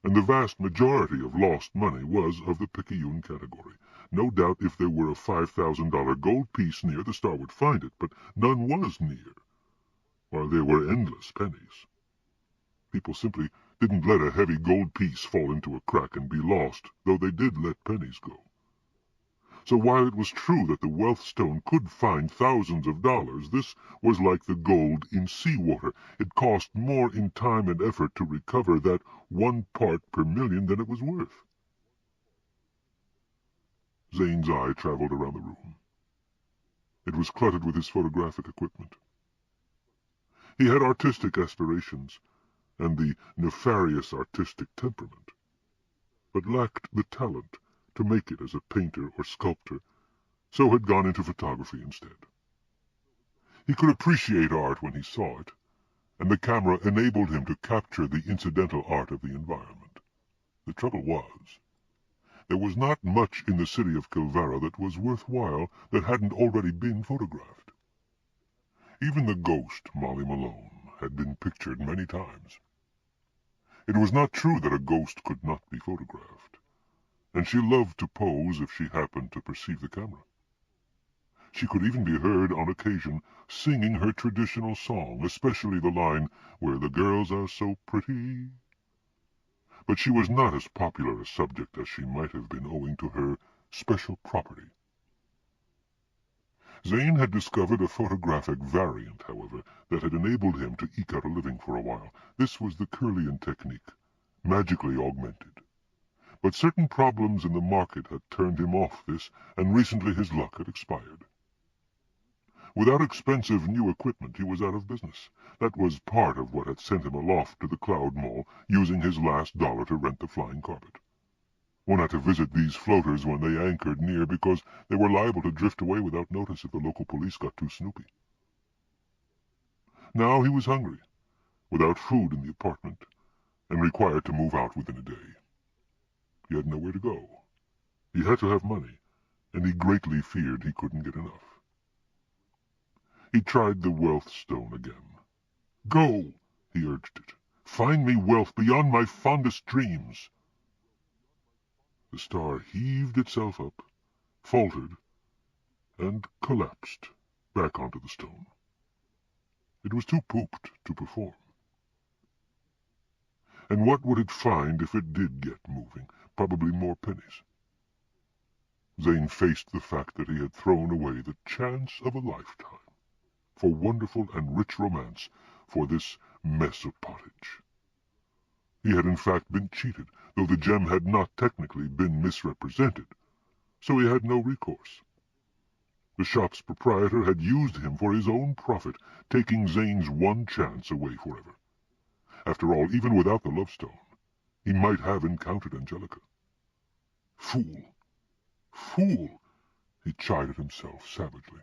S1: and the vast majority of lost money was of the picayune category. No doubt if there were a $5,000 gold piece near, the star would find it, but none was near, while there were endless pennies. People simply didn't let a heavy gold piece fall into a crack and be lost, though they did let pennies go. So while it was true that the wealth stone could find thousands of dollars, this was like the gold in seawater. It cost more in time and effort to recover that 1 part per million than it was worth. Zane's eye traveled around the room. It was cluttered with his photographic equipment. He had artistic aspirations and the nefarious artistic temperament, but lacked the talent to make it as a painter or sculptor, so had gone into photography instead. He could appreciate art when he saw it, and the camera enabled him to capture the incidental art of the environment. The trouble was, there was not much in the city of Kilvara that was worthwhile that hadn't already been photographed. Even the ghost, Molly Malone, had been pictured many times. It was not true that a ghost could not be photographed, and she loved to pose if she happened to perceive the camera. She could even be heard on occasion singing her traditional song, especially the line, "Where the girls are so pretty." But she was not as popular a subject as she might have been owing to her special property. Zane had discovered a photographic variant, however, that had enabled him to eke out a living for a while. This was the Curlian technique, magically augmented. But certain problems in the market had turned him off this, and recently his luck had expired. Without expensive new equipment, he was out of business. That was part of what had sent him aloft to the Cloud Mall, using his last dollar to rent the flying carpet. One had to visit these floaters when they anchored near, because they were liable to drift away without notice if the local police got too snoopy. Now he was hungry, without food in the apartment, and required to move out within a day. He had nowhere to go. He had to have money, and he greatly feared he couldn't get enough. He tried the wealth stone again. "Go," he urged it. "Find me wealth beyond my fondest dreams." The star heaved itself up, faltered, and collapsed back onto the stone. It was too pooped to perform. And what would it find if it did get moving? Probably more pennies. Zane faced the fact that he had thrown away the chance of a lifetime for wonderful and rich romance for this mess of pottage. He had in fact been cheated, though the gem had not technically been misrepresented, so he had no recourse. The shop's proprietor had used him for his own profit, taking Zane's one chance away forever. After all, even without the lovestone, he might have encountered Angelica. Fool! Fool! He chided himself savagely.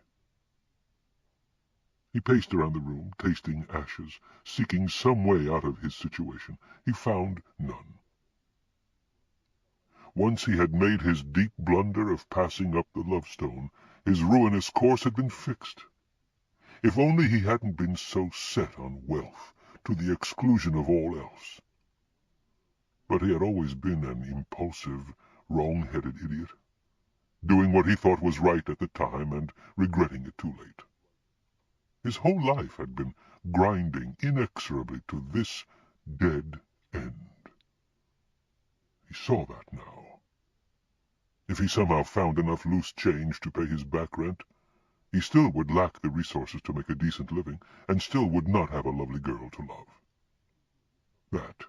S1: He paced around the room, tasting ashes, seeking some way out of his situation. He found none. Once he had made his deep blunder of passing up the lovestone, his ruinous course had been fixed. If only he hadn't been so set on wealth, to the exclusion of all else. But he had always been an impulsive, wrong-headed idiot, doing what he thought was right at the time and regretting it too late. His whole life had been grinding inexorably to this dead end. He saw that now. If he somehow found enough loose change to pay his back rent, he still would lack the resources to make a decent living, and still would not have a lovely girl to love. That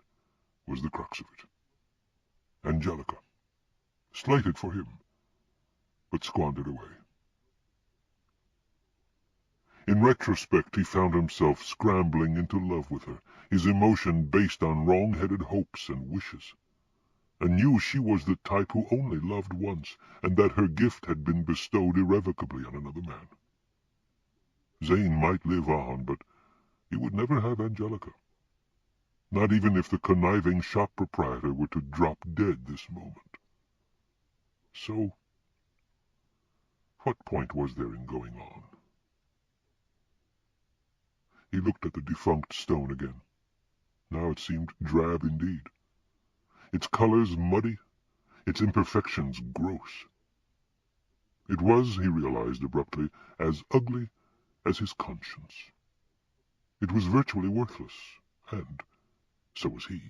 S1: was the crux of it. Angelica, slated for him, but squandered away. In retrospect, he found himself scrambling into love with her, his emotion based on wrong-headed hopes and wishes, and knew she was the type who only loved once, and that her gift had been bestowed irrevocably on another man. Zane might live on, but he would never have Angelica. Not even if the conniving shop proprietor were to drop dead this moment. So, what point was there in going on? He looked at the defunct stone again. Now it seemed drab indeed. Its colors muddy, its imperfections gross. It was, he realized abruptly, as ugly as his conscience. It was virtually worthless, and so was he.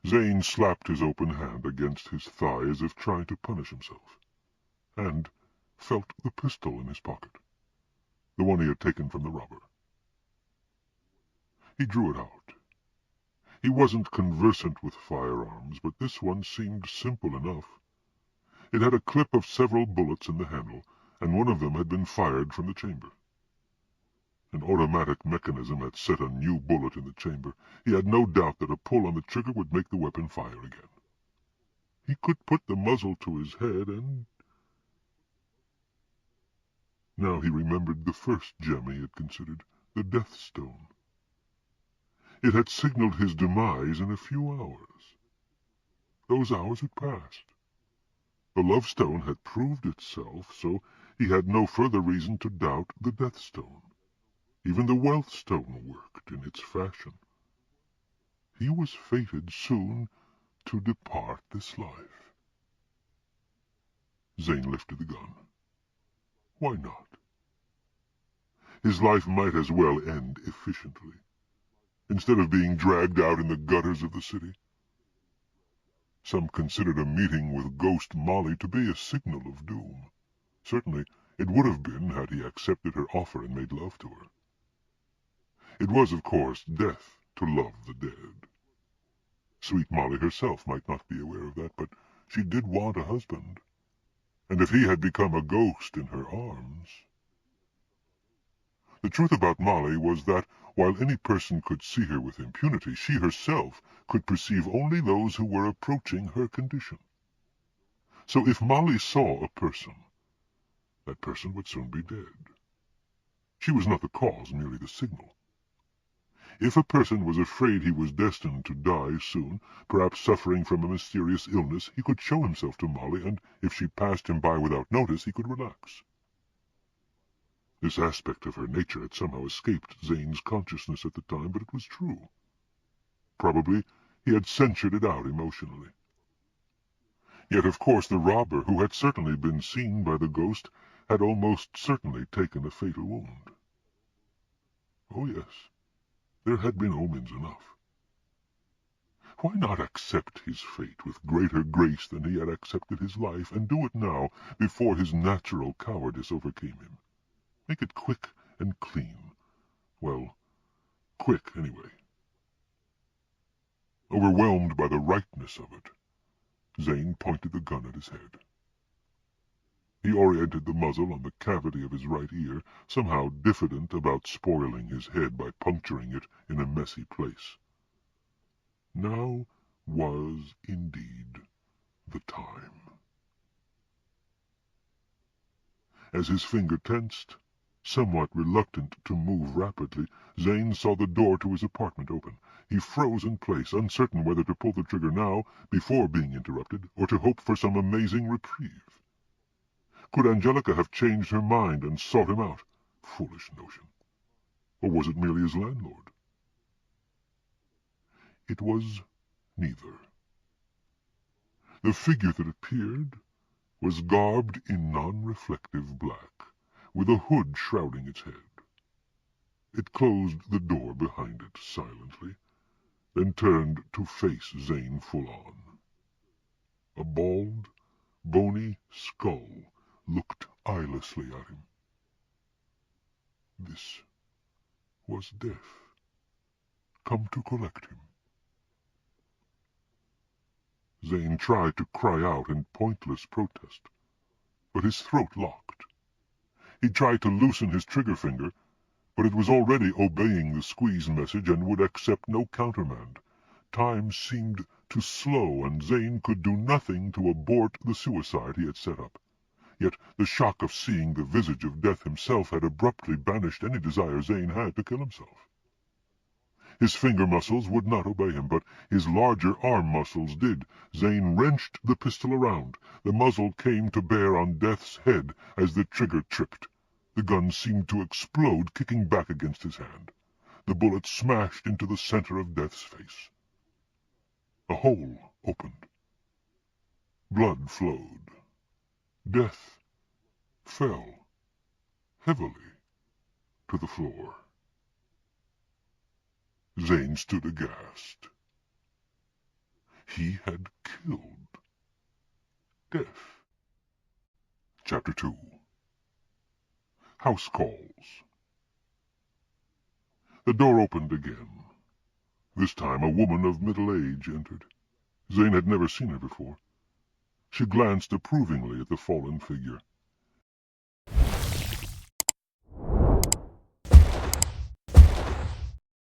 S1: Zane slapped his open hand against his thigh as if trying to punish himself. and felt the pistol in his pocket, the one he had taken from the robber. He drew it out. He wasn't conversant with firearms, but this one seemed simple enough. It had a clip of several bullets in the handle, and one of them had been fired from the chamber. An automatic mechanism had set a new bullet in the chamber. He had no doubt that a pull on the trigger would make the weapon fire again. He could put the muzzle to his head and... Now he remembered the first gem he had considered, the Death Stone. It had signaled his demise in a few hours. Those hours had passed. The Love Stone had proved itself, so he had no further reason to doubt the Death Stone. Even the Wealth Stone worked in its fashion. He was fated soon to depart this life. Zane lifted the gun. Why not? His life might as well end efficiently, instead of being dragged out in the gutters of the city. Some considered a meeting with Ghost Molly to be a signal of doom. Certainly it would have been had he accepted her offer and made love to her. It was, of course, death to love the dead. Sweet Molly herself might not be aware of that, but she did want a husband. And if he had become a ghost in her arms... The truth about Molly was that, while any person could see her with impunity, she herself could perceive only those who were approaching her condition. So if Molly saw a person, that person would soon be dead. She was not the cause, merely the signal. If a person was afraid he was destined to die soon, perhaps suffering from a mysterious illness, he could show himself to Molly, and if she passed him by without notice, he could relax. This aspect of her nature had somehow escaped Zane's consciousness at the time, but it was true. Probably he had censured it out emotionally. Yet, of course, the robber, who had certainly been seen by the ghost, had almost certainly taken a fatal wound. Oh, yes, there had been omens enough. Why not accept his fate with greater grace than he had accepted his life, and do it now, before his natural cowardice overcame him? Make it quick and clean. Well, quick, anyway. Overwhelmed by the rightness of it, Zane pointed the gun at his head. He oriented the muzzle on the cavity of his right ear, somehow diffident about spoiling his head by puncturing it in a messy place. Now was indeed the time. As his finger tensed, somewhat reluctant to move rapidly, Zane saw the door to his apartment open. He froze in place, uncertain whether to pull the trigger now, before being interrupted, or to hope for some amazing reprieve. Could Angelica have changed her mind and sought him out? Foolish notion. Or was it merely his landlord? It was neither. The figure that appeared was garbed in non-reflective black, with a hood shrouding its head. It closed the door behind it silently, then turned to face Zane full on. A bald, bony skull looked eyelessly at him. This was Death, come to collect him. Zane tried to cry out in pointless protest, but his throat locked. He tried to loosen his trigger finger, but it was already obeying the squeeze message and would accept no countermand. Time seemed to slow, and Zane could do nothing to abort the suicide he had set up. Yet the shock of seeing the visage of Death himself had abruptly banished any desire Zane had to kill himself. His finger muscles would not obey him, but his larger arm muscles did. Zane wrenched the pistol around. The muzzle came to bear on Death's head as the trigger tripped. The gun seemed to explode, kicking back against his hand. The bullet smashed into the center of Death's face. A hole opened. Blood flowed. Death fell heavily to the floor. Zane stood aghast. He had killed Death. Chapter 2. House Calls. The door opened again. This time a woman of middle age entered. Zane had never seen her before. She glanced approvingly at the fallen figure.